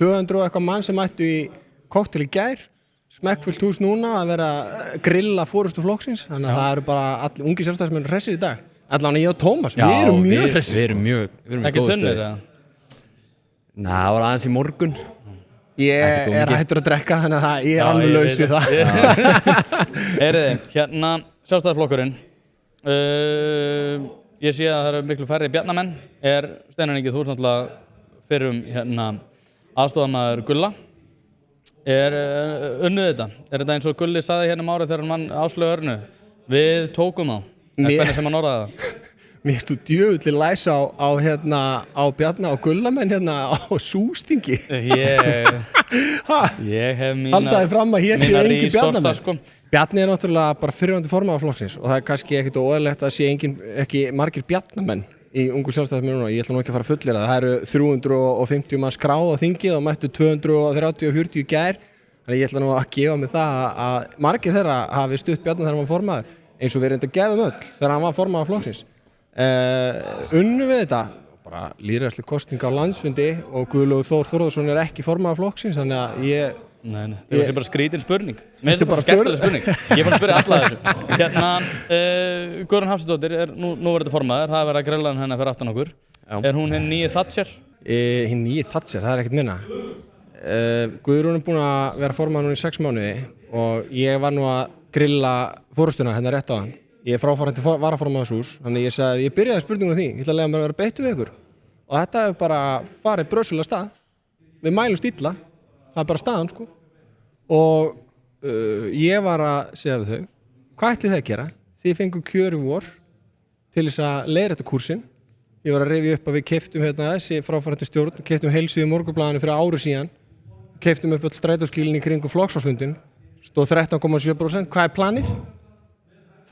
200 og eitthvað mann sem mættu í kokteil í gær. Smekkfullt hús núna að vera grilla forystu flokksins, þannig að það eru bara allir ungi sjálfstæðismenn hressir í dag. Allan ég og Tómas, við erum mjög hressir. Við erum mjög ekki þunnir það? Nei, það var aðeins í morgun. Ég hættur að drekka, þannig að ég alveg laus við það. Heyriði, sjálfstæðisflokkurinn. Ég sé að það eru miklu færri bjarnamenn. Steinar Ingi, þú ert náttúrulega fyrrum aðstofamaður Gulla. Unnuð þetta? Þetta eins og Gulli sagði hérna árið þegar hann vann Áslaugu Örnu? Við tókum á. Hvernig sem hann orðaði það? Mér stu djöfulli læsa á Bjarna og Gullamenn á Sústingi. Ég hef mína haldaði fram að hér sé engin Bjarnamenn. Sko. Bjarni náttúrulega bara fyrrverandi formaður flokksins og það kannski ekkert óeðlilegt að sé ekki margir Bjarnamenn í ungu sjálfstæðismenn núna. Ég ætla nú ekki að fara að fullera það. Það eru 350 manns skráð á þingið og mættu 230-40 í gær. Þannig ég ætla nú að gefa mig það að margir þeirra hafi stutt Bjarna þegar hann var formaður, eins og við reyndum að gefa öll þegar hann var formaður flokksins. Unnu við þetta, bara lýðræðisleg kosning á landsfundi og Guðlaugur Þór Þórðarson ekki formaður flokksins, þannig að ég... Nei, það er bara skrítin spurning. Mér finnst bara skemmtileg spurning. Ég er bara að spyrja alla þessu. Guðrún Hafsteinsdóttir er nú verið formaður, það er verið að grilla hennar fyrir aftan okkur. Já. Er hún hinn nýi Thatcher? Hinn nýi Thatcher, það er ekkert minna. Guðrún er búin að vera formaður núna í 6 mánuði og ég var nú að grilla forystuna hérna rétt á hann. Ég er fráfarandi varaformaðurshús, þannig ég sagði, ég byrjaði spurningu á því, ég ætla að lega mér að vera beittu við ykkur. Og þetta hefur bara farið brösulega stað. Við mælumst illa, það er bara staðan sko. Og ég var að segja við þau, hvað ætlið þið að gera? Þið fengu kjör í vor til þess að leiðrétta kúrsinn. Ég var að rifja upp að við keyptum þessi fráfarandi stjórn, keyptum heilsíðu Morgunblaðinu fyrir ári síðan, keyptum upp öll strætóskýlin í kringum flokksásfundin, stóð 13,7%. Hvað er planið?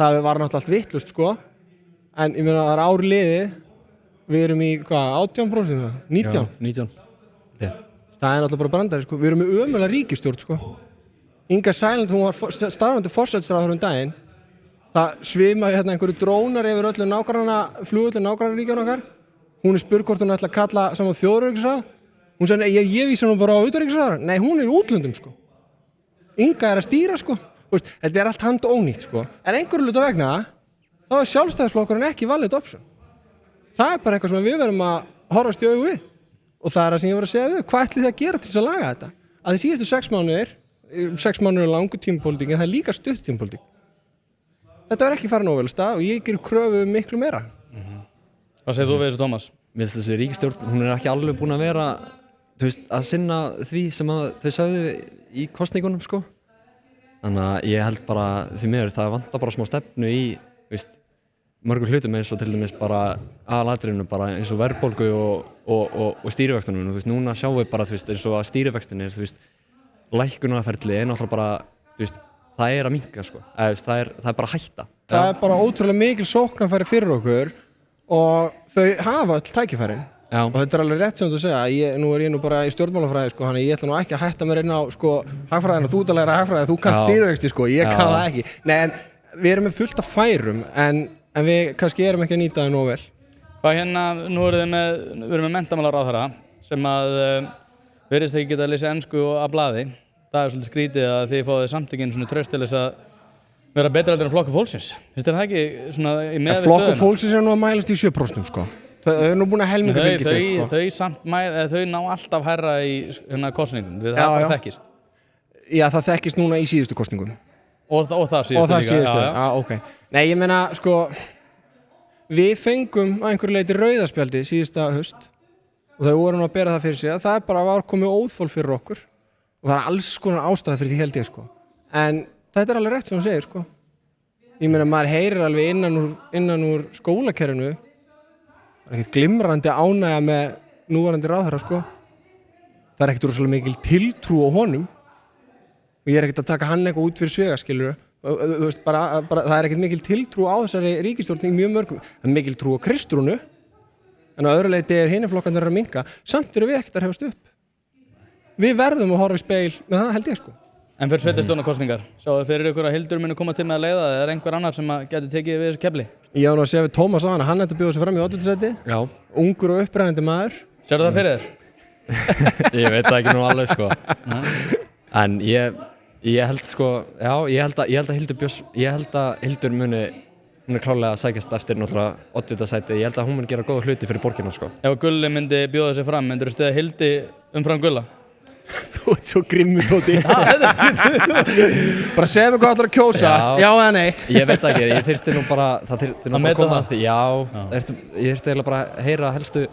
Það var náttúrulega allt vitlaust sko, en ég meina það er ár liðið, við erum í hvað, 18%? 19? Já, 19. Yeah. Það er náttúrulega bara brandari sko, við erum með ömulega ríkisstjórn sko. Inga Sæland, hún var starfandi forsætisráðherra daginn, það svimaði hérna einhverju drónar yfir öllu flugvöllum nágrannaríkjunum okkar, hún er spurð hvort hún ætla að kalla saman þjóðaröryggisráð, hún sagði, ég vísa nú bara á utanríkisráðherra, nei hún er í útlöndum sko, Inga er að stýra sko. Þetta er allt handónýtt sko, en einhverju hluta vegna þá er sjálfstæðisflokkurinn ekki valid option. Það er bara eitthvað sem við verðum að horfast í augu við og það er það sem ég var að segja við, hvað ætlið þið að gera til þess að laga þetta? Að þið síðustu 6 mánuðir er langur tímapólitík en það er líka stutt tímapólitík. Þetta var ekki farin óvel stað og ég gerir kröfu miklu meira. Hvað segir þú við þessu, Tómas? Mér finnst þessi ríkisstjórn, hún er ekki alveg búin að vera, að sinna því sem að þau sagðu í kosningunum sko. Þannig að ég held bara því miður það vantar bara smá stefnu í mörgum hlutum eins og til dæmis bara aðalatriðinu bara eins og verðbólgu og stýrivextunum. Núna sjáum við bara eins og að stýrivextin lækkunarferli er náttúrulega bara það er að minnka sko. Það er bara hætta. Það er bara ótrúlega mikil sóknarfæri fyrir okkur og þau hafa öll tækifærin. Já. Og þetta er alveg rétt sem þú segja, nú er ég bara í stjórnmálafræði sko, þannig ég ætla nú ekki að hætta mér inn á sko hagfræðina, þú ert að læra hagfræði, þú kannt stýrivexti sko, ég kann það ekki. Nei, en við erum með fullt af færum, en við kannski erum ekki að nýta það nóg vel. Hvað hérna, nú við erum með menntamálaráðherra sem að virðist ekki geta að lesa ensku á blaði. Það er svolítið skrítið að þið fáið samtökin svona traust til þess að vera betra heldur en Flokkur fólksins. Finnst þér það ekki svona í með við stöðuna? Flokkur fólksins er nú að mælast í 7% sko. Þau er nú búin að helminga fylgisveit sko. Þau ná alltaf hærra í kosningum, það bara þekkist. Já, það þekkist núna í síðustu kosningum. Og það síðustu líka. Já, ok. Nei, ég meina, sko, við fengum að einhverju leyti rauðaspjaldi síðusta haust og þau voru nú að bera það fyrir sig að það bara var komið óþol fyrir okkur og það er alls konar ástæða fyrir því held ég sko. En þetta er alveg rétt sem hún segir sko. Ég meina, maður heyrir alveg innan úr skólakerfinu. Það er ekkert glimrandi ánægja með núverandi ráðherra sko. Það er ekkert rosalega mikil tiltrú á honum og ég er ekkert að taka hann eitthvað út fyrir svega skilur. Þú veist, bara það er ekkert mikil tiltrú á þessari ríkisstjórn í mjög mörgum. Það er mikil trú á Kristrúnu en á öðru leyti er hinni flokkarnir að minnka. Samt eru við ekkert að hefast upp. Við verðum að horfa í speil með það held ég sko. En fyrir sveitarstjórnarkosningar, sjáðu fyrir ykkur að Hildur muni koma til með að leiða eða er einhver annar sem geti tekið við þessu kefli? Ég á nú að segja við Tómas á hann ætti að bjóða sig fram í oddvitasæti. Já. Ungur og upprennandi maður. Sérðu það fyrir þér? Ég veit það ekki nú alveg sko. En ég held sko, já, ég held að Hildur muni klálega að sækjast eftir náttúrulega oddvitasæti. Ég held að hún muni gera góða hluti fyrir borgina sko. Ef Gulli myndi bjóða sig fram, myndirðu styðja Hildi umfram Gulla? Þú ert svo grimmu Tóti. Bara segðu mig hvað ætlar að kjósa. Já eða nei. Ég veit ekki, ég þyrfti nú bara það þyrfti nú bara að koma að því. Ég þyrfti eiginlega bara að heyra helstu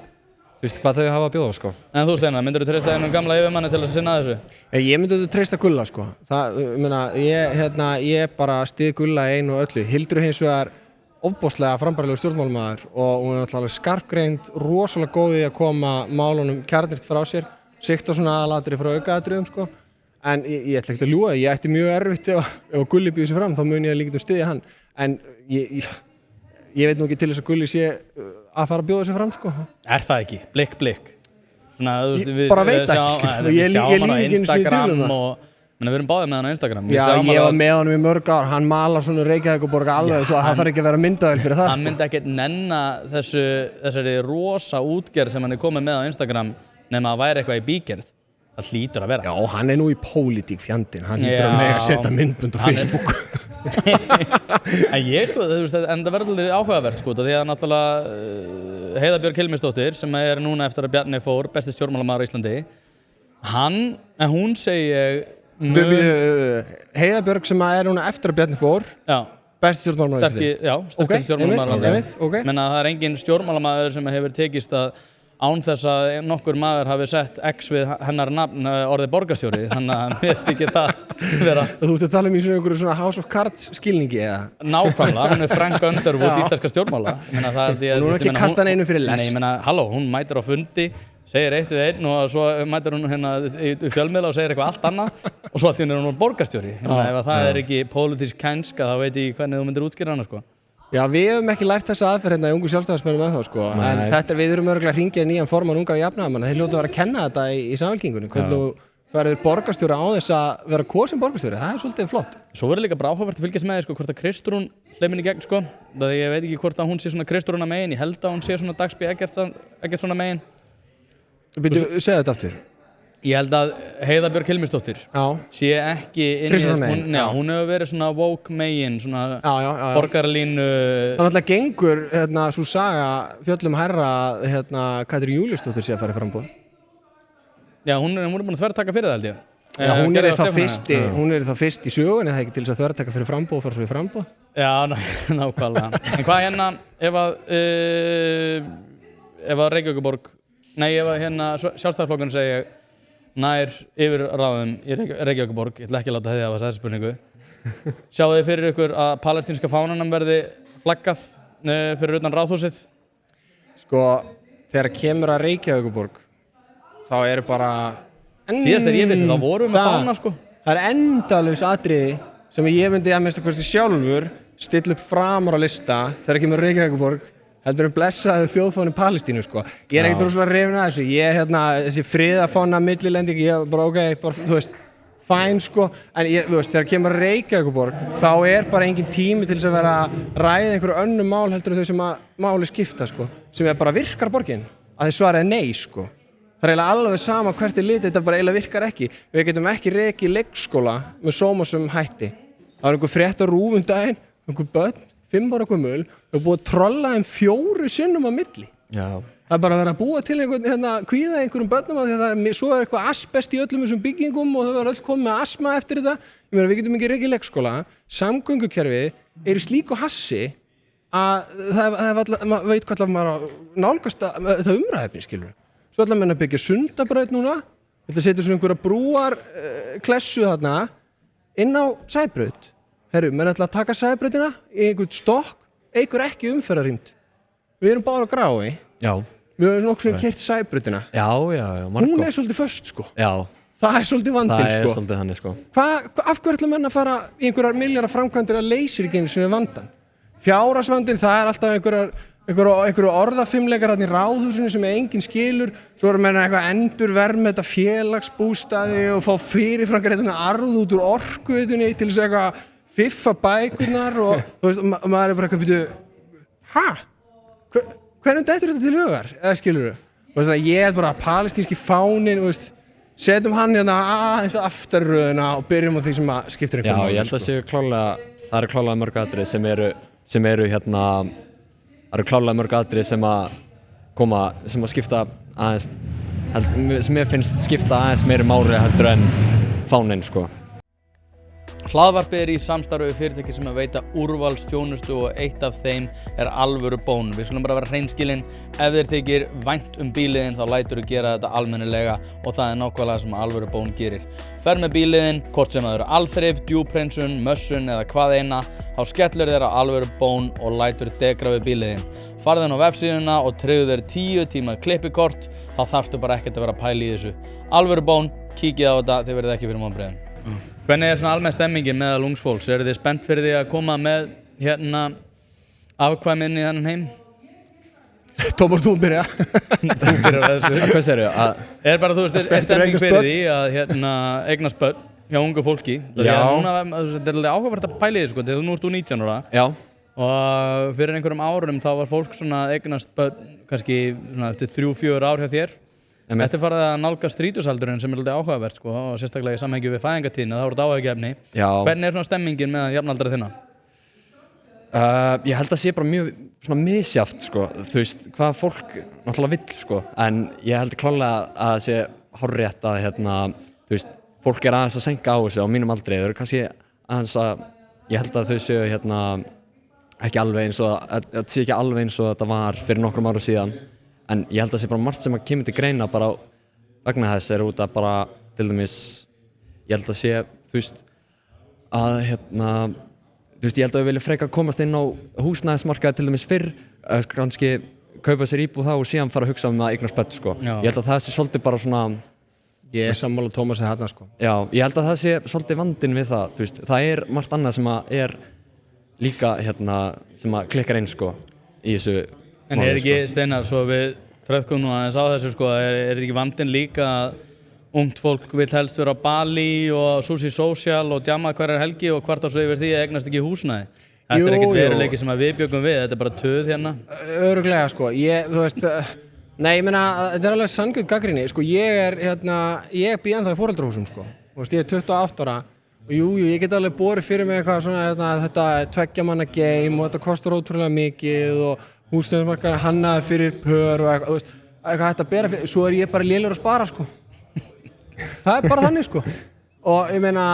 hvað þau hafa að bjóða sko. En þú Steinar, myndirðu treysta einum gamla yfirmanni til að sinna þessu? Ég myndi treysta Gulla sko. Ég bara styð Gulla í einu og öllu. Hildur hins vegar ofboðslega frambærilegur stjórnmálamaður og hún er alltaf skarpgreind, rosalega góð í að koma málunum kjarnyrkt frá sér. Sikt á svona aðlatri frá aukaatriðum sko. En ég ætla ekkert að ljúga, ég ætti mjög erfitt ef Gulli býður sig fram, þá mun ég að líka styðja hann. En ég veit nú ekki til þess að Gulli sé að fara að bjóða sig fram sko. Er það ekki? Blikk. Svona, bara veit ekki skil. Við sjáum hann á Instagram Við erum báðið með hann á Instagram. Já, ég var með honum í mörg ár, hann malar svona Reykjavíkurborg alveg, hann þarf ekki að vera myndavél fyrir það. Hann myndi ekkert nenna þessari rosa útgerð sem hann komið með á Instagram nema að væri eitthvað í bígerð. Það hlýtur að vera. Já, hann nú í pólitík fjandinn, hann hlýtur að mega setja myndbönd á Facebook. En ég en það verður alveg áhugavert því að náttúrulega Heiða Björg Hilmisdóttir sem núna eftir að Bjarni fór, besti stjórnmálamaður á Íslandi, hún segir Heiða Björg sem núna eftir að Bjarni fór, besti stjórnmálamaður á Íslandi. Já, sterkasti stjórnmálamaður. Okay. Menna það engin stjórnmálamaður sem hefur tekist að án þess að nokkur maður hafi sett X við hennar nafn orðið borgarstjóri, þannig að mér finnst ekki það vera. Þú ert að tala í einhverju svona House of Cards skilningi eða? Nákvæmlega, hún Frank Underwood íslenska stjórnmála. Og nú ekki kasta hann einu fyrir lest. Nei, ég meina, halló, hún mætir á fundi, segir eitt við einn og svo mætir hún í fjölmiðla og segir eitthvað allt annað og svo allt í henni hún borgarstjóri. Ef það ekki pólitísk kænska, þá veit ég hvernig þú myndir útskýra hana, Já, við hefum ekki lært þessa aðferð í ungu sjálfstæðismönnum en við erum örugglega að hringja nýjan formann ungra jafnaðarmanna, þeir hljóta að vera að kenna þetta í Samfylkingunni, hvernig þú verður borgarstjóri á þess að vera kosin borgarstjóri, það svolítið flott. Svo verður líka áhugavert að fylgjast með hvort að Kristrún hleypur í gegn, það ég veit ekki hvort að hún sé svona Kristrúna megin, ég held að hún sé svona Dagsby Eggerts svona megin. Segðu þetta aftur. Ég held að Heiða Björg Hilmisdóttir sé ekki hún hefur verið svona woke megin, svona borgarlínu. Það náttúrulega gengur svo saga fjöllum hærra Katrín Júlíusdóttir sé að fara í framboð. Já, hún búin að þvertaka fyrir það held ég. Já, hún er þá fyrst í sögunni, það er ekki til þess að þvertaka fyrir framboð og fara svo í framboð. Já, nákvæmlega. En hvað ef að Reykjavíkurborg, ef að Sjálfstæðisflokkurinn segja nær yfir ráðum í Reykjavíkurborg, ég ætla ekki að láta heiða af þessa spurningu. Sjáu þið fyrir ykkur að palestínska fánanum verði flaggað fyrir utan ráðhúsið? Þegar kemur að Reykjavíkurborg, þá bara... Síðast ég vissi, þá vorum við með fána, Það endalaus atriði sem ég myndi að minnsta kosti sjálfur stilla upp framar á lista þegar kemur að Reykjavíkurborg, heldur blessaðu þjóðfáni Palestínu, Ég ekkert rosalega hrifinn af þessu, þessi friðafána millilending, þú veist, fæn, en þegar kemur að Reykjavíkurborg, þá bara engin tími til þess að vera að ræða einhverju önnum mál heldur þau sem að máli skipta, sem bara virkar borgin, að þið svaraði nei, Það eiginlega alveg sama hvert litið, þetta bara eiginlega virkar ekki. Við getum ekki rekið leikskóla með sómasöm hætti. Það einhver frétt á RÚV daginn, einhver börn, 5 ára gömul, og búið að trolla þeim 4 sinnum á milli. Já. Það bara verið að búa til kvíða einhverjum börnum af því að svo eitthvað asbest í öllum þessum byggingum og þau öll komið með asma eftir þetta. Ég meina, við getum ekki rekið leikskóla, samgöngukerfið í slíku hassi að maður veit hvað maður nálgast það umræðefni, skilur. Svo ætla menn að byggja Sundabraut núna, ætla að setja svona einhverja brúar klessu þarna inn á Sæbraut. Menn ætla að taka Sæbrautina í einhvern stokk, ekki umferðarrýmt. Við erum bara á Grái. Já. Við höfum nokkuð sem keyrt Sæbrautina. Já, Hún svolítið föst, Já. Það svolítið vandinn, Það svolítið þannig, Af hverju ætla menn að fara í einhverjar milljarða framkvæmdir að leysir ekki einu sinni vandann? Fjárhagsvandinn, það alltaf einhverju orðafimleikar í ráðhúsinu sem enginn skilur, svo erum við eitthvað endurverð með þetta félagsbústaði og fá fyrirframgreiðan arð út úr orkuveitunni til þess eitthvað fiffa bækurnar og þú veist, maður bara eitthvað býtu, hvernig dettur þetta til hugar, eða skilur þú? Ég bara palestínski fáninn, setjum hann aðeins aftar í röðina og byrjum á því sem skiptir einhverjum máli. Já, ég held að það eru klálega mörg atriði sem eru Það eru klálega mörg atriði sem að skipta aðeins, sem ég finnst skipta aðeins meiri máli heldur en fáninn, Hlaðvarpið í samstarfi við fyrirtæki sem veita úrvalsþjónustu og eitt af þeim Alvöru Bón. Við skulum bara vera hreinskilin, ef þér þykir vænt bíliðinn þá lætur þú gera þetta almennilega og það nákvæmlega sem Alvöru Bón gerir. Ferð með bíliðinn, hvort sem það eru alþrif, djúphreinsun, mössun eða hvað eina, þá skellur þér á Alvöru Bón og lætur degra við bíliðinn. Farðu inn á vefsíðuna og tryggðu þér 10 tíma klippikort, þá þarftu bara ekkert að vera að pæla í þessu. Alvöru Bón, kíkið á þetta, þið verðið ekki fyrir vonbrigðum. Hvernig svona almenn stemmingin meðal ungs fólks? Eru þið spennt fyrir því að koma með afkvæmi inn í þennan heim? Tómas, þú byrja. Þú byrjar þessu. Hvað segirðu? Bara, þú veist, er stemming fyrir því að eignast börn hjá ungu fólki. Já. Þetta er alveg áhugavert að pæla í því, sko, þegar nú ert þú 19 ára. Já. Og fyrir einhverjum árum þá var fólk svona eignast kannski svona eftir 3-4 ár hjá þér. Þetta er farið að nálgast þrítugsaldurinn sem er alveg áhugavert, sko, og sérstaklega í samhengi við fæðingartíðina, þá er þetta áhugaefni. Já. Hvernig er svona stemmingin með jafnaldra þinna? Ég held að sé bara mjög svona misjafnt, sko, þú veist, hvað fólk náttúrulega vill, sko, en ég held klárlega að það sé hárrétt að þú veist, fólk er aðeins að sænka á þessu á mínum aldri, þau eru kannski aðeins að, ég held að þau séu ekki alveg eins og, þetta sé ekki alveg eins og þetta var fyrir nokkrum árum síðan, en ég held að það sé bara margt sem að kemur til greina bara vegna þess er út að bara, til dæmis, ég held að sé, þú veist, að þú veist, ég held að við viljum frekar komast inn á húsnæðismarkaði til dæmis fyrr, kannski kaupa sér íbúð þá og síðan fara að hugsa um að eignast börn, sko. Já. Ég held að það sé svolítið bara svona, Ég er sammála Tómasi þarna, sko. já, ég held að það sé svolítið vandinn við það, þú veist, það er margt annað sem að er líka, sem að klikkar inn, sko, í þessu En er ekki, Steinar, svo við tröðkum nú aðeins á þessu, sko, er ekki vandinn líka að ungt fólk vill helst vera á Bali og Sushi Social og djama hverjar helgi og kvart á svo yfir því að eignast ekki húsnæði? Þetta er ekkert veruleiki sem að við bjögum við, þetta er bara töð hérna. Örugglega, sko, þú veist, nei, ég meina, þetta er alveg sanngjörn gagnrýni, sko, ég bý ennþá í foreldrahúsum, sko, þú veist, ég er 28 ára og ég get alveg borið fyrir mig eitthvað svona, þetta 2 manna game og þetta kostar ótrúlega mikið og húsnæðismarkaðurinn hannaði fyrir pör og eitthvað, þú veist, eitthvað hægt að bera fyrir, svo er ég bara lélegur að spara, sko. Það er bara þannig, sko. Og ég meina,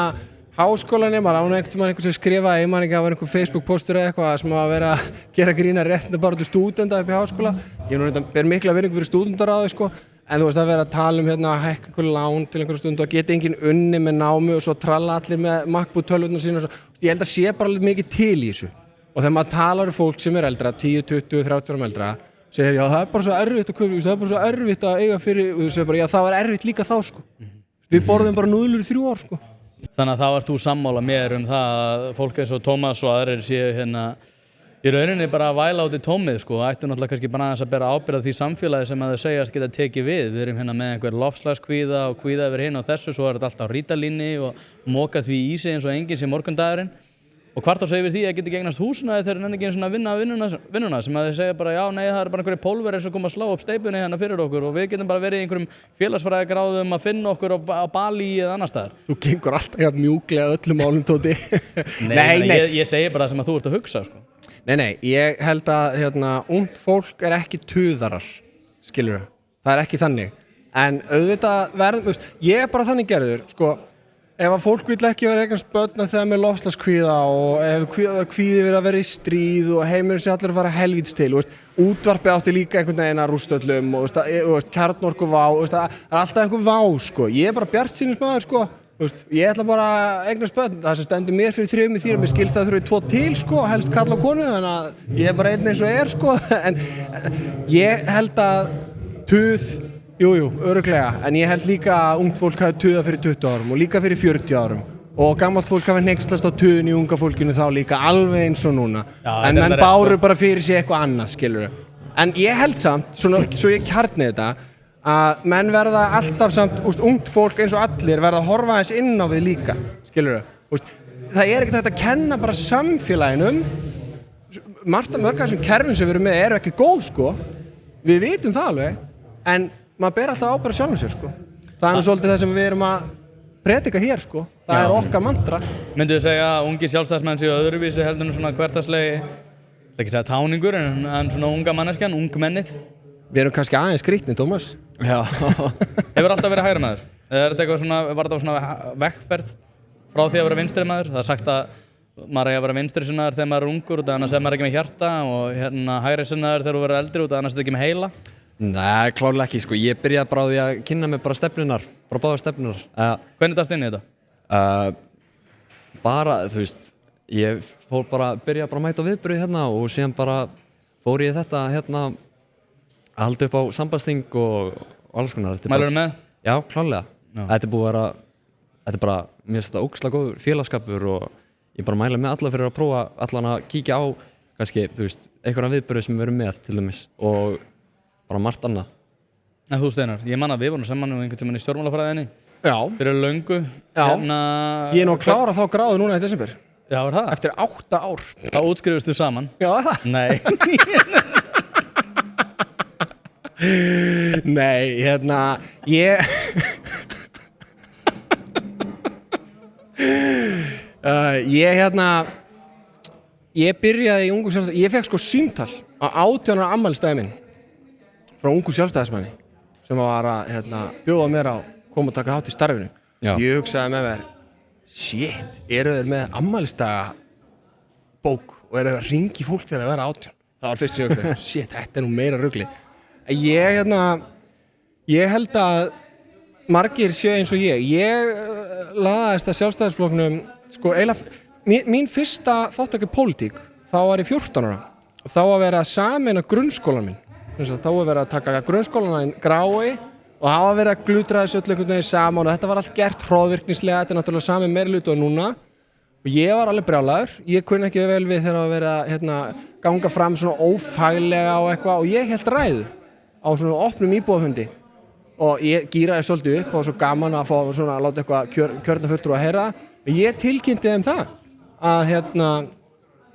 háskólanemar, án einhvern sem skrifaði, ég man ekki að það var einhver Facebook-póstur eða eitthvað sem að vera að gera grína réttindabaráttu stúdenta upp í háskóla. Ég ber mikla virðingu fyrir stúdendaráði, sko. En þú veist, að vera að tala um að hækka einhver lán til einhverja stund og geta enginn unni með námi og svo tralla allir með MacBook-tölvurnar sína og svo. Ég held að sé bara alveg mikið til í þessu. Og þegar maður talar um fólk sem er eldra, 10, 20, 30 árum eldra, segir já, það er bara svo erfitt að kaupa, það er bara svo erfitt að eiga fyrir, og þú segir bara já, það var erfitt líka þá, sko. Við borðum bara núðlur í 3 ár, sko. Þannig að þá ert þú sammála mér um það að fólk eins og Tómas og aðrir séu í rauninni bara að væla út í tómið, sko, ættu náttúrulega kannski bara aðeins að bera ábyrgð því samfélagi sem að þau segjast geta tekið við. Við erum með einhver loftslagskvíða og kvíða yfir hinn og þessu, svo er þetta alltaf á rítalínni og moka því í sig eins og enginn sé morgundagurinn. Og hvart á svo yfir því að geta ekki eignast húsnæði þegar nenni ekki eins og að vinna vinnuna sem að þau segja bara já, nei, það er bara einhverjir pólverið sem koma að slá upp steypunni hérna fyrir okkur og við getum bara verið í einhverjum félagsfræðigráðum að finna okkur á Bali eða annar staðar. Þú gengur alltaf hjá mjúklega öllum málum, Tóti. Nei. Ég segi bara það sem að þú ert að hugsa, sko. Nei, ég held að ungt fólk er ekki tuðarar, skilurðu. Það er ekki þannig. En auðvitað ég er bara þannig gerður, sko. Ef að fólk vill ekki vera eignast börn þegar með loftslagskvíða og ef kvíði verið að vera í stríð og heimurinn sé allir að fara helvítis til, útvarpið átti líka einhvern veginn að rústa öllum og kjarnorkuvá, það er alltaf einhver vá, sko. Ég er bara bjartsýnismaður, sko. Ég ætla bara að eignast börn, það sem stendur mér fyrir þrifum í því að mér skilst að það þurfi 2 til, sko, helst karl og konu, þannig að ég er bara einn eins og er, sko. En ég held að tuð, jú, örugglega, en ég held líka að ungt fólk hafi tuðað fyrir 20 árum og líka fyrir 40 árum og gammalt fólk hafi hneykslast á tuðin í unga fólkinu þá líka alveg eins og núna. Já, en menn báru bara fyrir sig eitthvað annað, skilurðu. En ég held samt, svo ég kjarni þetta, að menn verða alltaf samt, ungt fólk eins og allir verða að horfa aðeins inn á við líka, skilurðu. Það er ekkert hægt að kenna bara samfélaginum, mörg af þessum kerfum sem við erum með eru ekki góð, sko, við vitum það alveg, en maður ber alltaf ábyrgð sjálfum sér, sko. Það er nú svolítið það sem við erum að predika hér, sko. Það er okkar mantra. Myndu þið segja að ungir sjálfstæðismenn séu öðruvísi heldur en svona hversdagslegi, ekki segja táningur, en svona unga manneskjan, ungmennið? Við erum kannski aðeins skrýtnir, Tómas. Já. Hefur alltaf verið hægri maður? Eða er þetta eitthvað svona, var þetta svona veggferð frá því að vera vinstri maður? Það er sagt að maður eigi að vera vinstri sinnaður þegar maður er ungur, annars er maður ekki með hjarta og hægri sinnaður þegar þú verður eldri, annars er þetta ekki með heila. Nei, klárlega ekki, sko. Ég byrjaði bara á því að kynna mig bara stefnunar, bara báðar stefnunar. Hvernig dastu inn í þetta? Bara, þú veist, ég fór bara, byrjaði bara að mæta á viðburði hérna og síðan bara fór ég þetta hérna að halda upp á sambandsþing og alls konar. Mælurðu með? Já, klárlega. Þetta er búið að vera, þetta er bara, mér finnst þetta ógeðslega góður félagskapur og ég bara mæla með alla fyrir að prófa allan að kíkja á, kannski, þú veist, einhverja viðburði sem við erum með til dæmis og bara margt annað. En þú Steinar, ég man að við vorum saman einhvern tímann í stjórnmálafræðinni fyrir löngu. Já, ég nú að klára þá gráðu núna í desember. Já, var það? Eftir 8 ár. Þá útskrifust þú saman. Já, það? Nei. Nei, ég... Ég byrjaði í Ungu Sjálfstæðismanni, ég fekk sko símtal á 18 ára afmælisdaginn minn frá Ungu Sjálfstæðismanni sem var að bjóða mér á koma og taka þátt í starfinu. Já. Ég hugsaði með mér, shit, eru þeir með afmælisdaga bók og eru þeir að ringi fólk þegar að vera 18? Það var fyrst sem ég hugsaði, shit, þetta er nú meira rugli. Ég held að margir séu eins og ég laðaðist að Sjálfstæðisflokknum, sko, eiginlega, mín fyrsta þátttaka í pólitík, þá var ég 14 ára og þá var verið að sameina grunnskólan minn. Þá var verið að taka grunnskólan Grái og það var verið að glutra þessu öll einhvern veginn saman og þetta var allt gert hroðvirknislega, þetta er náttúrulega sami meirihluti og núna og ég var alveg brjálaður, ég kunni ekki vel við þegar að vera að ganga fram svona ófaglega og eitthvað og ég hélt ræðu á svona opnum íbúafundi og ég gíraði svolítið upp og svo gaman að fá svona að láta eitthvað kjörnafulltrúa að heyra og ég tilkynnti þeim það að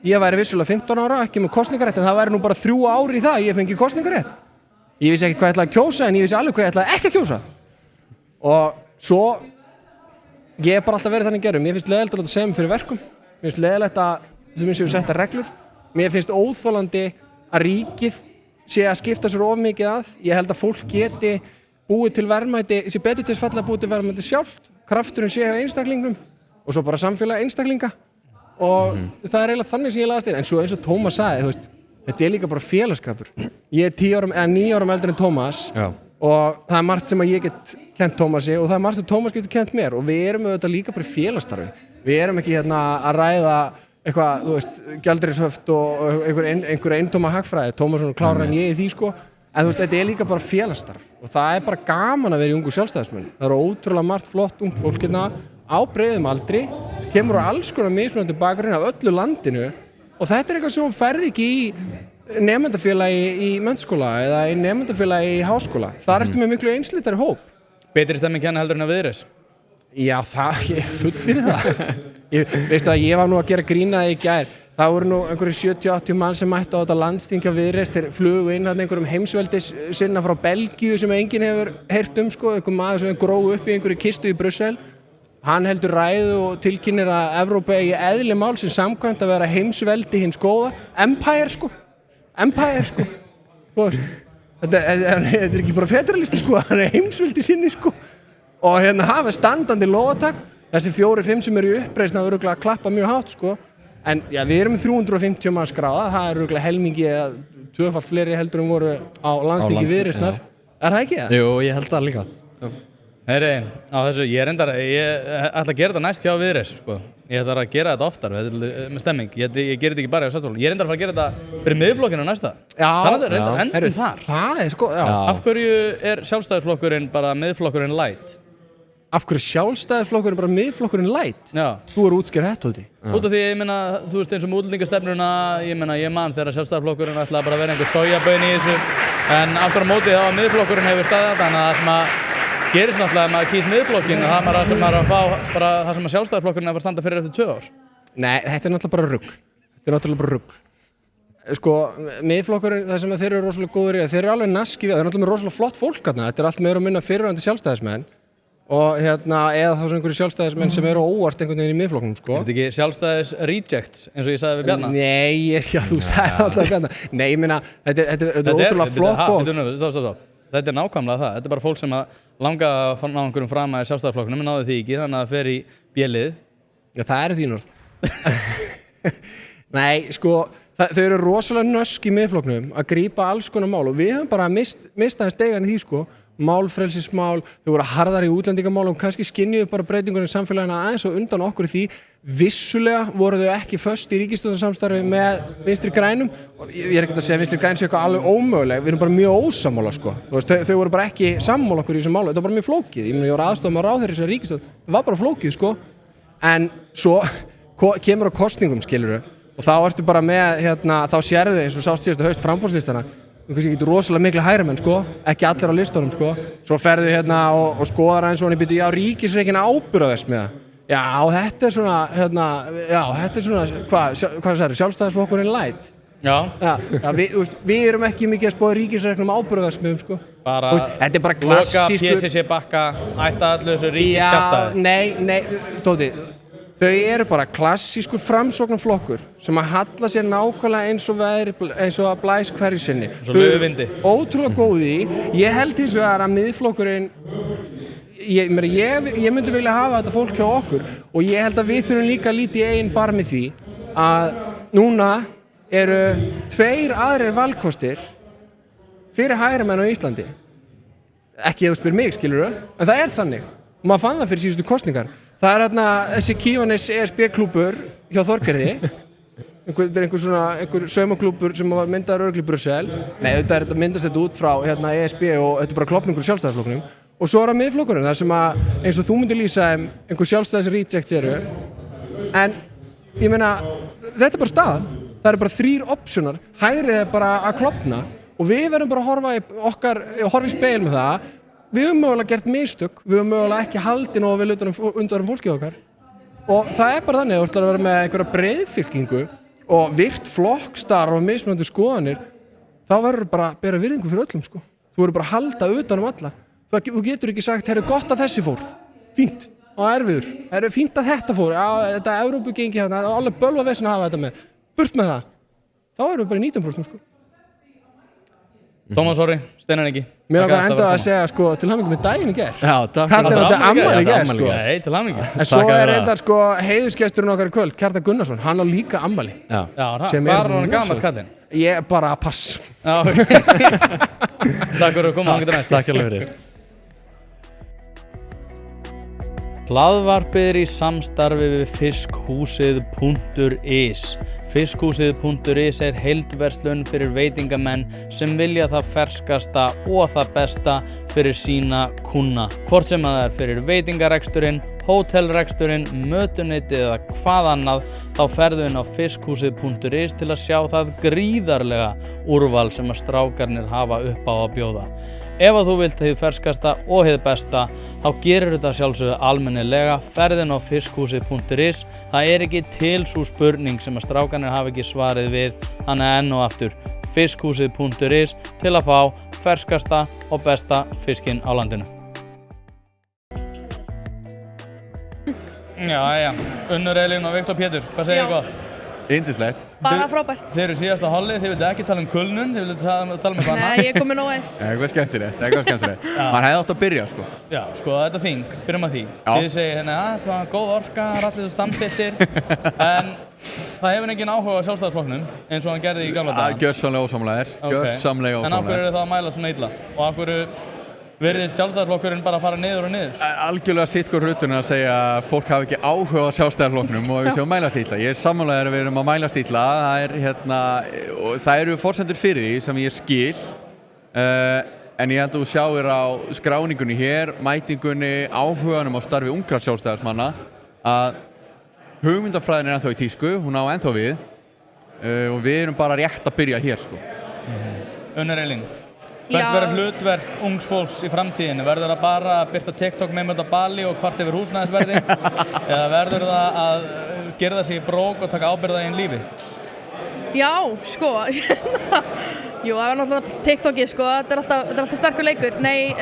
ég væri vissulega 15 ára, ekki með kosningarétt en það væri nú bara 3 ár í það, ég fengi kosningarétt. Ég vissi ekki hvað ég ætlaði að kjósa en ég vissi alveg hvað ég ætlaði ekki að kjósa. Og svo, ég hef bara alltaf verið þannig gerum, mér finnst leiðilegt að láta segja mig fyrir verkum, mér finnst leiðilegt að þessum séu settar reglur, mér finnst óþolandi að ríkið sé að skipta sér of mikið að, ég held að fólk geti búið til verðmæti, sé betur til þess falla að búið til verðmæti sjálft, krafturinn sé hjá einstaklingnum og svo bara samfélag einstaklinga og það er eiginlega þannig sem ég laðast inn en svo eins og Tómas sagði, þetta er líka bara félagskapur. Ég er 10 árum eða 9 árum eldri en Tómas og það er margt sem að ég get kennt Tómasi og það er margt sem Tómas getur kennt mér og við erum auðvitað líka bara í félagsstarfi. Við erum ekki að ræða eitthvað, gjaldeyrishöft og einhver eintóma hagfræði. Tómas er klárari en ég í því sko. En þetta er líka bara félagsstarf og það er bara gaman að vera í Ungu Sjálfstæðismenn. Það eru ótrúlega margt flott ungt fólk á breiðum aldri sem kemur á alls konar mismunandi bakgrunni af öllu landinu og þetta er eitthvað sem hún ferði ekki í nemendafélagi í menntaskóla eða í nemendafélagi í háskóla. Þar ertu með miklu einslítari hóp. Betri stemming hérna heldur en að Viðreis? Já, ég fullir það. Veistu að ég var nú að gera grínaði í gær. Það voru nú einhverju 70-80 mann sem mættu á þetta landsþing Viðreis. Þeir flugu inn einhverjum heimsveldis sinna frá Belgíu sem enginn hefur heyrt sko. Einhver maður sem gróð upp í einhverju kistu í Brussel. Hann heldur ræðu og tilkynnir að Evrópa eigi eðli málsins samkvæmt að vera heimsveldi hins góða. Empire sko. Þetta er ekki bara federalisti sko, hann er heimsveldi sinni sko. Og hafa standandi lóðatak. Þessi 4-5 sem eru í uppreisn það örugglega að klappa mjög hátt sko. En já, við erum með 350 manns skráða, það er örugglega helmingi eða tvöfalt fleiri heldur voru á landsþingi Viðreisnar. Er það ekki það? Jú, ég held það líka. Heyri, á þessu, ég ætla að gera þetta næst hjá Viðreis, sko. Ég ætla að gera þetta oftar, með stemming. Ég ger þetta ekki bara hjá Sjálfstæðisflokknum. Ég að fara að gera þetta fyrir miðflokkinu næsta. Já. Það er endum þar. Það er sko, já. Af hverju er Sjálfstæðisflokkurinn bara miðflokkurinn light? Af hverju Sjálfstæðisflokkurinn bara miðflokkurinn light? Já. Þú eru útskýr hætt á því. Út af því, ég meina, þú veist eins og útlendingastefnuna, ég man þegar Sjálfstæðisflokkurinn ætlaði bara að vera einhver sojabaun í þessu. En aftur á móti þá að miðflokkurinn hefur staðið þannig að það sem að gerist náttúrulega að maður kýs miðflokkinn og það sem maður að fá bara það sem að Sjálfstæðisflokkurinn er að standa fyrir eftir 2 ár. Nei, þetta er náttúrulega bara rugl. Sko, miðflokkurinn, það sem þeir eru rosalega góður í, þeir eru alveg naski við, þeir eru náttúrulega með rosalega flott fólk þarna, þetta er allt meira og minna fyrirvændi sjálfstæðismenn og eða þá sem einhverju sjálfstæðismenn sem eru óvart einhvern veginn í miðflokknum, sko. Er þetta ekki sjálfstæðis rejects, eins og ég sagði við Bjarna? Nei, þú sagði alltaf Bjarna. Nei, ég meina, þetta er ótrúlega flott fólk. Þetta er nákvæmlega það. Þetta er bara fólk sem að langa að ná einhverjum fram að Sjálfstæðisflokknum, en náði því ekki, þannig að það fer í B-lið. Já, það eru þín orð. Nei, sko, þau eru rosalega nösk í miðflokknum að grípa alls konar mál og við höfum bara mist aðeins degan í því, sko. Málfrelsismál, þau voru harðar í útlendingamálum, kannski skynjuðu bara breytingunum í samfélaginu aðeins og undan okkur í því. Vissulega voru þau ekki föst í ríkisstjórnarsamstarfi með Vinstri grænum og ég er ekkert að segja að Vinstri græn sé eitthvað alveg ómöguleg, við erum bara mjög ósammála sko. Þau voru bara ekki sammála okkur í þessu máli, þetta var bara mjög flókið. Ég var aðstofamaður ráðherra í þessari ríkisstjórn, það var bara flókið sko. En svo kemur á kosningum skilurðu og þá ertu bara með þá sérðu eins og sást síðasta haust framboðslistana kannski ekki rosalega miklu hægrimenn, sko, ekki allir á listunum, sko. Svo ferðu hérna og skoðar eins og hann býtu, já, ríkisrekin ábyrgðarsmiða. Já, þetta svona, þetta svona, hvað sagði, Sjálfstæðisflokkurinn light. Já, við erum ekki mikið að spóða ríkisreiknum ábyrgðarsmiðum, sko. bara þetta bara klassískur... Loka, PCC bakka, ætta allu þessu ríkiskjaftaði. Nei, Tóti, þau eru bara klassískur framsóknarflokkur sem að halla sér nákvæmlega eins og að blæs hverju sinni. Svo laufvindi. Ótrúlega góði. Ég held hins vegar að miðflokkurinn, ég myndi vilja hafa þetta fólk hjá okkur og ég held að við þurfum líka að líta í eigin barmi því að núna eru 2 aðrir valkostir fyrir hægrimenn á Íslandi. Ekki ef þú spyr mig, skilurðu, en það er þannig. Og maður fann það fyrir síðustu kosningar. Það er hérna þessi Kívanes ESB-klúbbur hjá Þorgerði. Þetta er einhver saumaklúbbur sem var myndaður örugglega í Brussel. Nei, þetta myndast þetta út frá hérna ESB og þetta er bara klopningur í Sjálfstæðisflokknum. Og svo er það miðflokkurinn, þar sem að eins og þú myndir lýsa einhver sjálfstæðis-rejects eru. En ég meina, þetta er bara staðan. Það eru bara 3 opsjónar, hægrið er bara að klofna og við verðum bara að horfa í spegil með það. Við höfum mögulega gert mistök, við höfum mögulega ekki haldið nógu vel undan fólkið okkar og það er bara þannig að þú ætlar að vera með einhverja breiðfylkingu og virt flokkstarf og mismunandi skoðanir, þá verður bara að bera virðingu fyrir öllum, sko. Þú verður bara að halda utan alla. Þú getur ekki sagt, heyrðu, gott að þessi fór, fínt og erfiður, heyrðu, fínt að þetta fór, þetta Evrópugengi hérna, alveg bölva vesinn að hafa þetta með. Burt með það. Þá erum við bara í 19%, sko. Tómas Orri, Steinar Ingi. Mér langar enda að segja, sko, til hamingju með daginn í gær. Já, takk fyrir það. Þetta er afmæli í gær, sko. Nei, til hamingju. En svo er reyndar, sko, heiðursgesturinn okkar í kvöld, Kjartan Gunnarsson, hann á líka afmæli. Já, hvað er hann gamall kallinn? Ég bara pass. Já, ok. Takk fyrir að koma, hann getur næst. Takk fyrir. Hlaðvarpið í samstarfi við fiskhúsið.is. Fiskhúsið.is er heildverslun fyrir veitingamenn sem vilja það ferskasta og það besta fyrir sína kúnna. Hvort sem það er fyrir veitingareksturinn, hótelreksturinn, mötuneytið eða hvað annað, þá ferðu inn á fiskhúsið.is til að sjá það gríðarlega úrval sem að strákarnir hafa upp á að bjóða. Ef að þú vilt hið ferskasta og hið besta, þá gerir þetta sjálfsögðu almennilega, ferðin á fiskhúsið.is. Það er ekki til sú spurning sem að strákarnir hafa ekki svarið við, þannig enn og aftur fiskhúsið.is til að fá ferskasta og besta fiskinn á landinu. Já, Unnur Elín og Viktor Pétur, hvað segir þið gott? Yndislegt. Bara frábært. Þið eru síðasta hollið, þið vildu ekki tala um kulnun, þið vildu tala um eitthvað annað. Nei, ég kom með nóg eins. Eitthvað skemmtilegt. Man hefði átt að byrja, sko. Já, sko, þetta er þing, byrjum að því. Þið segir hérna, það var góð orka, allir þú samstilltir, en það hefur engin áhuga á Sjálfstæðisflokknum, eins og hann gerði í gamla daga. Gjörsamlega ósamlegaðir. En af hverju eru það að mæla svona illa? Og af hverju virðist Sjálfstæðisflokkurinn bara að fara niður og niður? Algjörlega sitt hvort hluturinn að segja að fólk hafi ekki áhuga á Sjálfstæðisflokknum og við séum að mælast illa. Ég er sammálaður að við erum að mælast illa. Það eru forsendur fyrir því sem ég skil. En ég held að þú sjáir á skráningunni hér, mætingunni, áhuganum á starfi ungra Sjálfstæðismanna að hugmyndafræðin er ennþá í tísku, hún á ennþá við og við erum bara rétt að byrja hér, sko. Unnur Elín. Hvert verður hlutverk ungs fólks í framtíðinu? Verður það bara að birta TikTok með á Bali og kvart yfir húsnæðisverði? Eða verður það að gera sig í brók og taka ábyrgð á eigin lífi? Já, sko, jú, það er náttúrulega TikTokið, sko, þetta er alltaf sterkur leikur. Nei,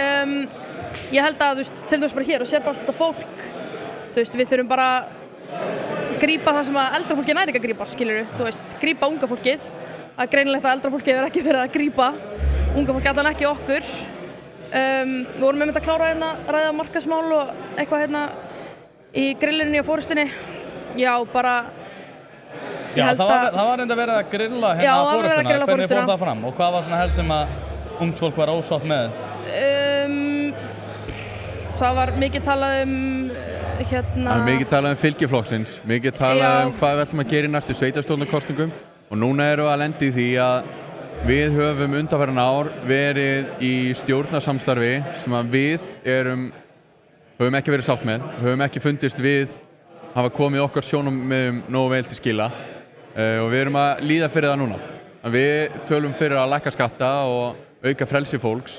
ég held að, til dæmis bara hér og sér bara alltaf fólk, við þurfum bara að grípa það sem að eldra fólki næri ekki að grípa, skilurðu, grípa unga fólkið. Það er greinilegt að eldra fólki hefur ekki verið að grípa unga fólki, allan ekki okkur. Við vorum að klára hérna að ræða markaðsmál og eitthvað hérna í grillinu og fórustunni. Já, bara það var reynda verið að grilla hérna á fórustuna. Hvernig fór það fram og hvað var svona helst sem að ungt fólk var ósátt með? Það var mikið talað um hérna... Það var mikið talað um fylgiflokksins, mikið talað um hvað við ætlum að gera í næstu sveitarstjórnarkosningum og núna erum við að lenda í því að við höfum undanfarin ár verið í stjórnarsamstarfi sem að við höfum ekki verið sátt með, höfum ekki fundist við hafa komið okkar sjónarmiðum nógu vel til skila og við erum að líða fyrir það núna. að við tölum fyrir að lækka skatta og auka frelsi fólks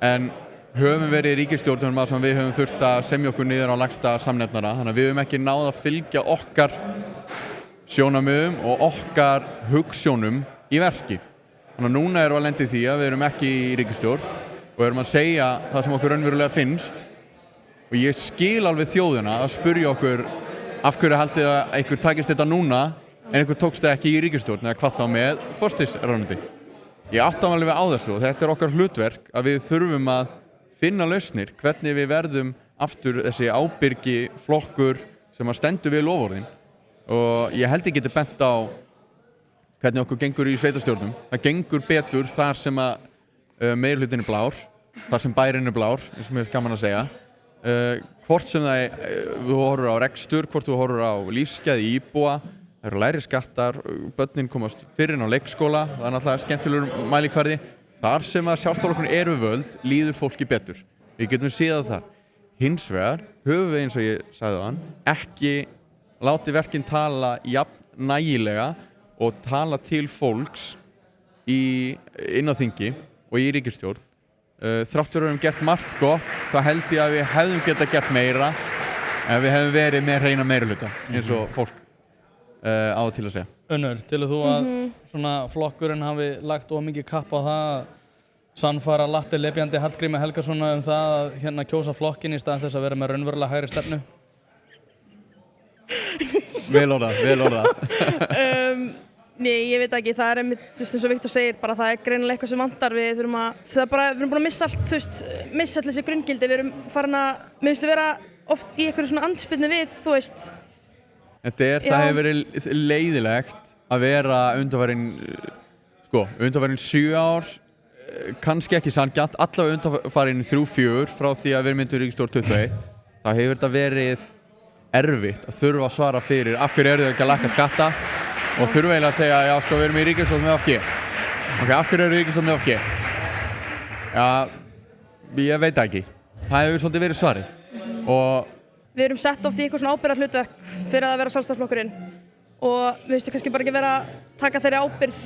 en höfum verið í ríkisstjórnum sem við höfum þurft að semja okkur niður á lægsta samnefnara þannig að við höfum ekki náð að fylgja okkar sjónarmiðum og okkar hugsjónum í verki. Þannig að núna erum við að lenda í því að við erum ekki í ríkisstjórn og erum að segja það sem okkur raunverulega finnst og ég skil alveg þjóðina að spyrja okkur af hverju haldið að einhver takist þetta núna en einhver tókst það ekki í ríkisstjórn eða hvað þá með forsætisráðuneyti. Ég átta mig alveg á þessu og þetta er okkar hlutverk að við þurfum að finna lausnir hvernig við verðum aftur þessi ábyrgi flokkur sem að stendur við loforðin og ég held ég geti bent á hvernig okkur gengur í sveitarstjórnum. Það gengur betur þar sem að meirihlutin er blár, þar sem bærinn er blár, eins og mér finnst gaman að segja. Hvort sem þú horfur á rekstur, hvort þú horfur á lífsgæði íbúa, það eru lægri skattar, börnin komast fyrr inn á leikskóla, það er náttúrulega skemmtilegur mælikvarði. Þar sem að sjálfstæðisflokkurinn eru völd líður fólki betur. Við getum séð það. Hins vegar höfum við eins og ég sagði á hann ekki látið verkin tala jafn nægilega og tala til fólks inn á þingi og í ríkisstjórn. Þráttur við höfum gert margt gott, þá held ég að við hefðum getað gert meira en við hefðum verið með hreina meirihluta eins og fólk á til að segja. Unnur, telur þú að svona flokkurinn hafi lagt of mikið kapp á það að sannfæra Latti Lepjandi Hallgrími Helgasson það að hérna kjósa flokkinn í staðan þess að vera með raunverulega hægri stefnu? Vel orðað. Nei, ég veit ekki, það er einmitt, þú veist, eins og Viktor segir, bara það er greinilega eitthvað sem vantar, við erum búin að missa allt, þú veist, missa allir þessi grunngildi, við erum farin að, mér finnst vera oft í einhverju svona andspyrnu við, þú veist. Það hefur verið leiðilegt að vera undanfarin 7 ár, kannski ekki sanngjarnt, allavega undanfarin 3-4 frá því að við myndum ríkisstjórn 21. Það hefur þetta verið erfitt að þurfa að svara fyrir af hverju eru þau ekki að lækka skatta og þurfa eiginlega að segja, já sko við erum í ríkisstjórn með VG. Ok, af hverju eru ríkisstjórn með VG? Já, ég veit ekki. Það hefur svolítið verið svarið. Og við erum sett oft í eitthvað svona ábyrgðarhlutverk fyrir að vera sjálfstæðisflokkurinn og við veistum kannski bara ekki vera að taka þeirri ábyrgð,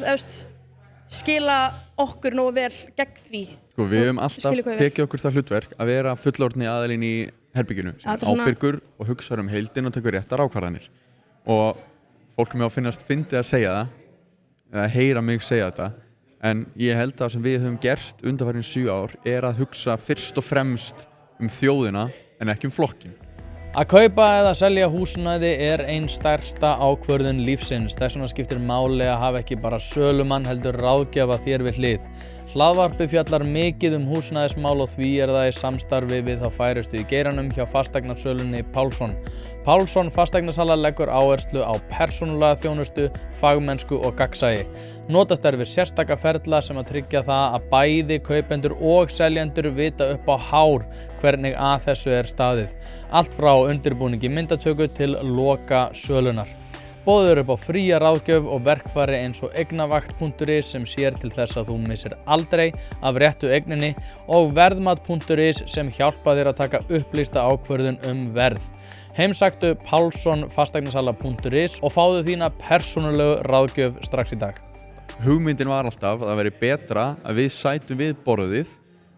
skila okkur nógu vel gegn því. Sko við höfum alltaf tekið okkur það hlutverk að vera fullorðni aðilinn í herbygginu sem er ábyrgur og hugsar heildinn og tekur réttar ákvarðanir. Og fólk með að finnast fyndið að segja það, eða heyra mig segja þetta, en ég held að sem við höfum gert undanfarin 7 ár er að hugsa fyrst og fremst þjóðina en ekki flokkin. Að kaupa eða selja húsnæði er ein stærsta ákvörðun lífsins. Þess vegna skiptir máli að hafa ekki bara sölumann heldur ráðgjafa þér við hlið. Hlaðvarpið fjallar mikið húsnæðismál og því er það í samstarfi við þá færustu í geiranum hjá fasteignasölunni Pálsson. Pálsson fasteignasala leggur áherslu á persónulega þjónustu, fagmennsku og gagnsæi. Notast er við sérstaka ferla sem að tryggja það að bæði kaupendur og seljendur vita upp á hár hvernig að þessu er staðið. Allt frá undirbúningi myndatöku til loka sölunar. Boðið upp á fría ráðgjöf og verkfæri eins og eignavakt.is sem sér til þess að þú missir aldrei af réttu eigninni og verðmat.is sem hjálpa þér að taka upplýsta ákvörðun verð. Heimsæktu pálssonfasteignasala.is og fáðu þína persónulegu ráðgjöf strax í dag. Hugmyndin var alltaf að það væri betra að við sætum við borðið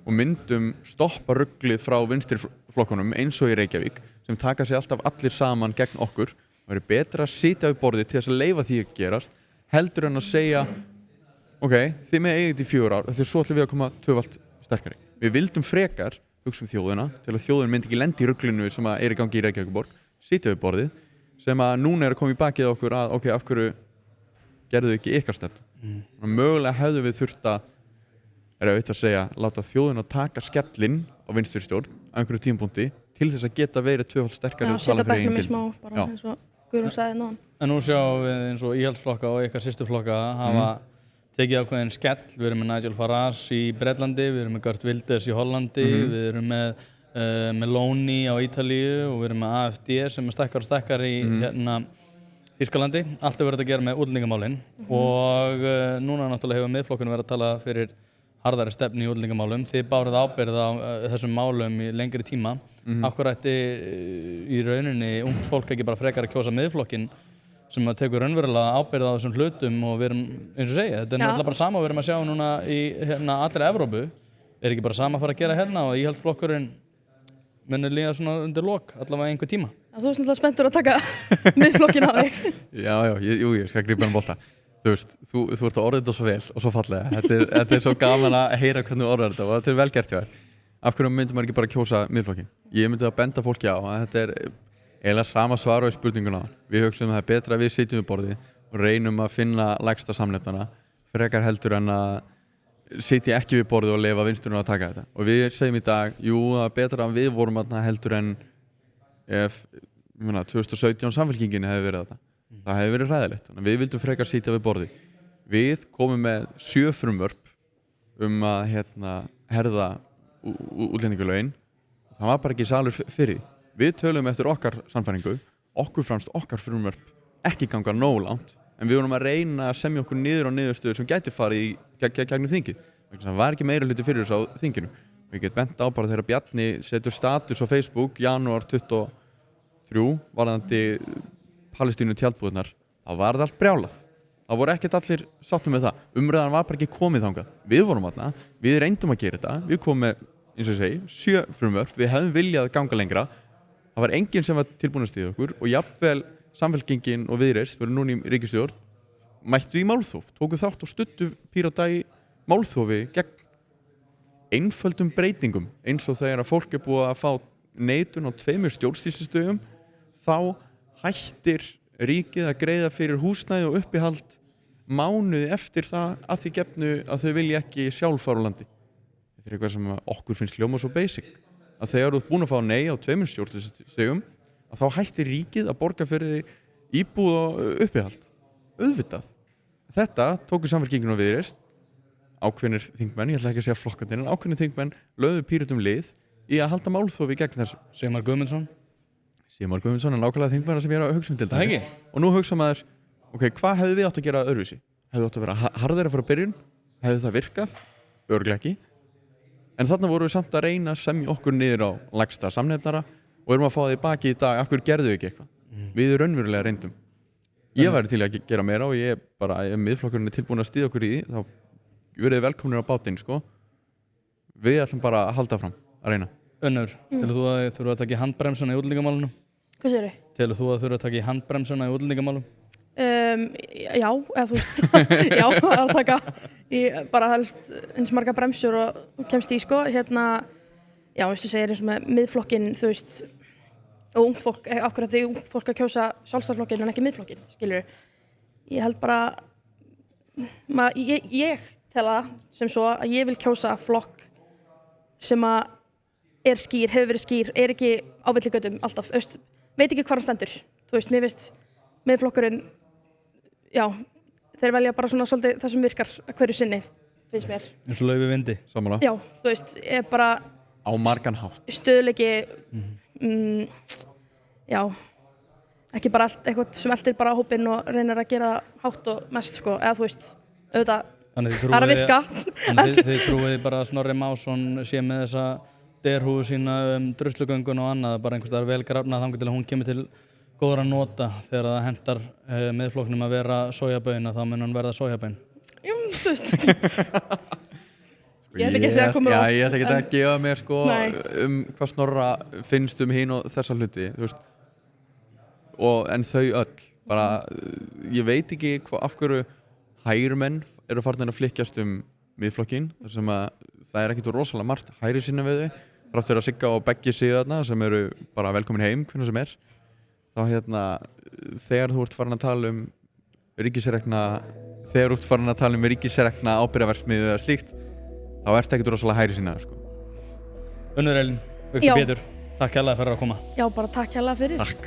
og myndum stoppa ruglið frá vinstriflokkunum eins og í Reykjavík sem taka sig alltaf allir saman gegn okkur. Það væri betra að sitja við borðið til þess að leyfa því að gerast heldur en að segja ok, þið með eigið í 4 ár þegar svo ætlum við að koma tvöfalt sterkari. Við vildum frekar hugsa þjóðina til að þjóðin myndi ekki lenda í ruglinu sem að er í gangi í Reykjavíkurborg, sitja við borðið sem að núna er að koma í bakið okkur að ok, af hverju gerðu ekki ykkar stefnu. Mögulega hefðu við þurft að segja, láta þjóðina taka skellinn á vinstristjórn á einhverju tímapunkti til þess að geta verið tvöfalt sterkari og tala fyrir eigin gildi. Já, setja bekknum í smá, bara eins og Guðrún sagði náðan. En nú sjáum við eins og íhaldsflokka og ykkar systurflokka hafa tekið ákveðin skell. Við erum með Nigel Farage í Bretlandi, við erum með Geert Wilders í Hollandi, við erum með Meloni á Ítalíu og við erum með AfD sem er stækkar og stækkar í Þýskalandi. Allt er verið að gera með útlendingamálin og núna náttúrulega hefur Miðflokkurinn verið að tala fyrir harðari stefnu í útlendingamálum. Þið báruð ábyrgð á þessum málum í lengri tíma. Af hverju ætti í rauninni ungt fólk ekki bara frekar að kjósa Miðflokkinn sem að tekur raunverulega ábyrgð á þessum hlutum og við erum, eins og segja, þetta er náttúrulega bara sama og við erum að sjá núna í allri Evrópu. Er ekki bara sama að fara að gera hérna og íhaldsflokkurinn munir líða svona undir lok, allavega einhver tíma? Þú ert náttúrulega spenntur að taka miðflokkinn á þig. Já, ég skal grípa hann bolta. Þú veist, þú ert að orða þetta svo vel og svo fallega. Þetta er svo gaman að heyra hvernig þú orðar þetta og þetta er vel gert hjá þér. Af hverju myndi maður ekki bara kjósa miðflokkinn? Ég myndi að benda fólki á að þetta er eiginlega sama svar á spurninguna. Við hugsaum að það er betra að við sitjum við borðið og reynum að finna lægsta samnefnara frekar heldur en að sitja ekki við borðið og leyfa vinsturinn að taka þetta. Og við segjum í dag, jú, það er betra að við vorum þarna heldur en ef 2017 samfélkingin hefði verið þetta. Það hefði verið hræðilegt. Þannig að við vildum frekar sitja við borðið. Við komum með 7 frumvörp að herða útlendingalögin. Það var bara ekki salur fyrir því. Við tölum eftir okkar sannfæringu, okkur fannst okkar frumvörp ekki ganga nóg langt, en við vorum að reyna að semja okkur niður á niðurstöður sem gæti farið í gegnum þingið. Það var ekki meira hluti fyrir þessu á þinginu. Við getum bent á bara þegar Bjarni setur status á Facebook janúar 23 varðandi Palestínu tjaldbúðirnar. Það var allt brjálað. Það voru ekkert allir sáttum með það. Umræðan var bara ekki komið þangað. Við vorum þarna, við reyndum að gera þetta. Við komum með, eins og ég segi, 7 frumvörp. Við hefðum viljað ganga lengra. Það var enginn sem var tilbúin að styðja okkur og jafnvel Samfylkingin og Viðreisn, við erum núna í ríkisstjórn, mættu í málþóf, tóku þátt og studdu Pírata í málþófi gegn einföldum breytingum eins og þegar að fólk er búið að fá neitun á 2 stjórnsýslustigum, þá hættir ríkið að greiða fyrir húsnæði og uppihald mánuði eftir það að því gefnu að þau vilja ekki sjálf fara á landi. Þetta er eitthvað sem okkur finnst hljóma svo basic. Að þegar þú ert búin að fá nei á 2 stjórnsýslustigum, að þá hættir ríkið að borga fyrir því íbúð og uppihald. Auðvitað. Þetta tóku Samfylkingin og Viðreisn, ákveðnir þingmenn, ég ætla ekki að segja flokkarnir, en ákveðnir þingmenn lögðu Pírötum lið í að halda málþófi gegn þessu. Sigmar Guðmundsson er nákvæmlega þingmenn sem ég er að hugsa til dæmis. Og nú hugsa maður, ok, hvað hefðu við átt að gera öðruvísi? Hefðu átt að vera harðari frá byrjun? Hefðu það virkað? Örugglega ekki. En þarna vorum við samt að reyna að semja okkur niður á lægsta samnefnara og erum að fá það í baki í dag, af hverju gerðu við ekki eitthvað? Við raunverulega reyndum. Ég væri til að gera meira og ef miðflokkurinn er tilbúin að styðja okkur í því, þá verið velkomnir á bátinn, sko. Við ætlum bara að halda fram, að reyna. Unnur, telur þú að þurfa að taka í handbremsuna í útlendingamálunum? Hvað segirðu? Telur þú að þurfa að taka í handbremsuna í útlendingamálum? Já, eða þú veist, já, það er að taka í bara helst eins marga bremsur og þú kemst í, sko, já, eins og segir eins og með miðflokkinn, þú veist, og ungt fólk, af hverju þetta er ungt fólk að kjósa sjálfstæðisflokkinn en ekki miðflokkinn, skilur. Ég held bara, ég tel það sem svo að ég vil kjósa flokk sem að er skýr, hefur verið skýr, er ekki á villigötum alltaf, veit ekki hvar hann stendur, þú veist, mér veist, miðflokkurinn, já, þeir velja bara svona svolítið það sem virkar hverju sinni, finnst mér. Eins og Laufey Vindi. Sammála. Já, þú veist, er bara á margan hátt. Stöðleiki, já, ekki bara allt eitthvað sem eltir bara á hópinn og reynir að gera hátt og mest, sko, eða þú veist, auðvitað, það er að virka. Þannig þið trúið bara að Snorri Másson sé með þessa derhúfu sína druslugöngun og annað, bara einhvers staðar vel grafnað þangað til að hún kemur til góðra nota þegar það hentar miðflokknum að vera sojabauna, þá mun hann verða sojabaun. Jú, þú veist. Ég ætla ekki að segja að koma ótt. Já, ég ætla ekki að gefa mér, sko, hvað Snorra finnst hinn og þessa hluti, þú veist. En þau öll, bara, ég veit ekki af hverju hægrimenn eru farin að flykkjast miðflokkinn, þar sem að það er ekkert rosalega margt hægri sinna við þau, þrátt fyrir að Sigga og Beggi séu þarna sem eru bara velkomin heim, hvernig sem er. Þá þegar þú ert farin að tala um ríkisrekna ábyrgðarverksmiðju eða slíkt, þá ertu ekkert rosalega hægri sinna, sko. Unnur Elín, Viktor Pétur, takk hérlega fyrir að koma. Já, bara takk hérlega fyrir. Takk.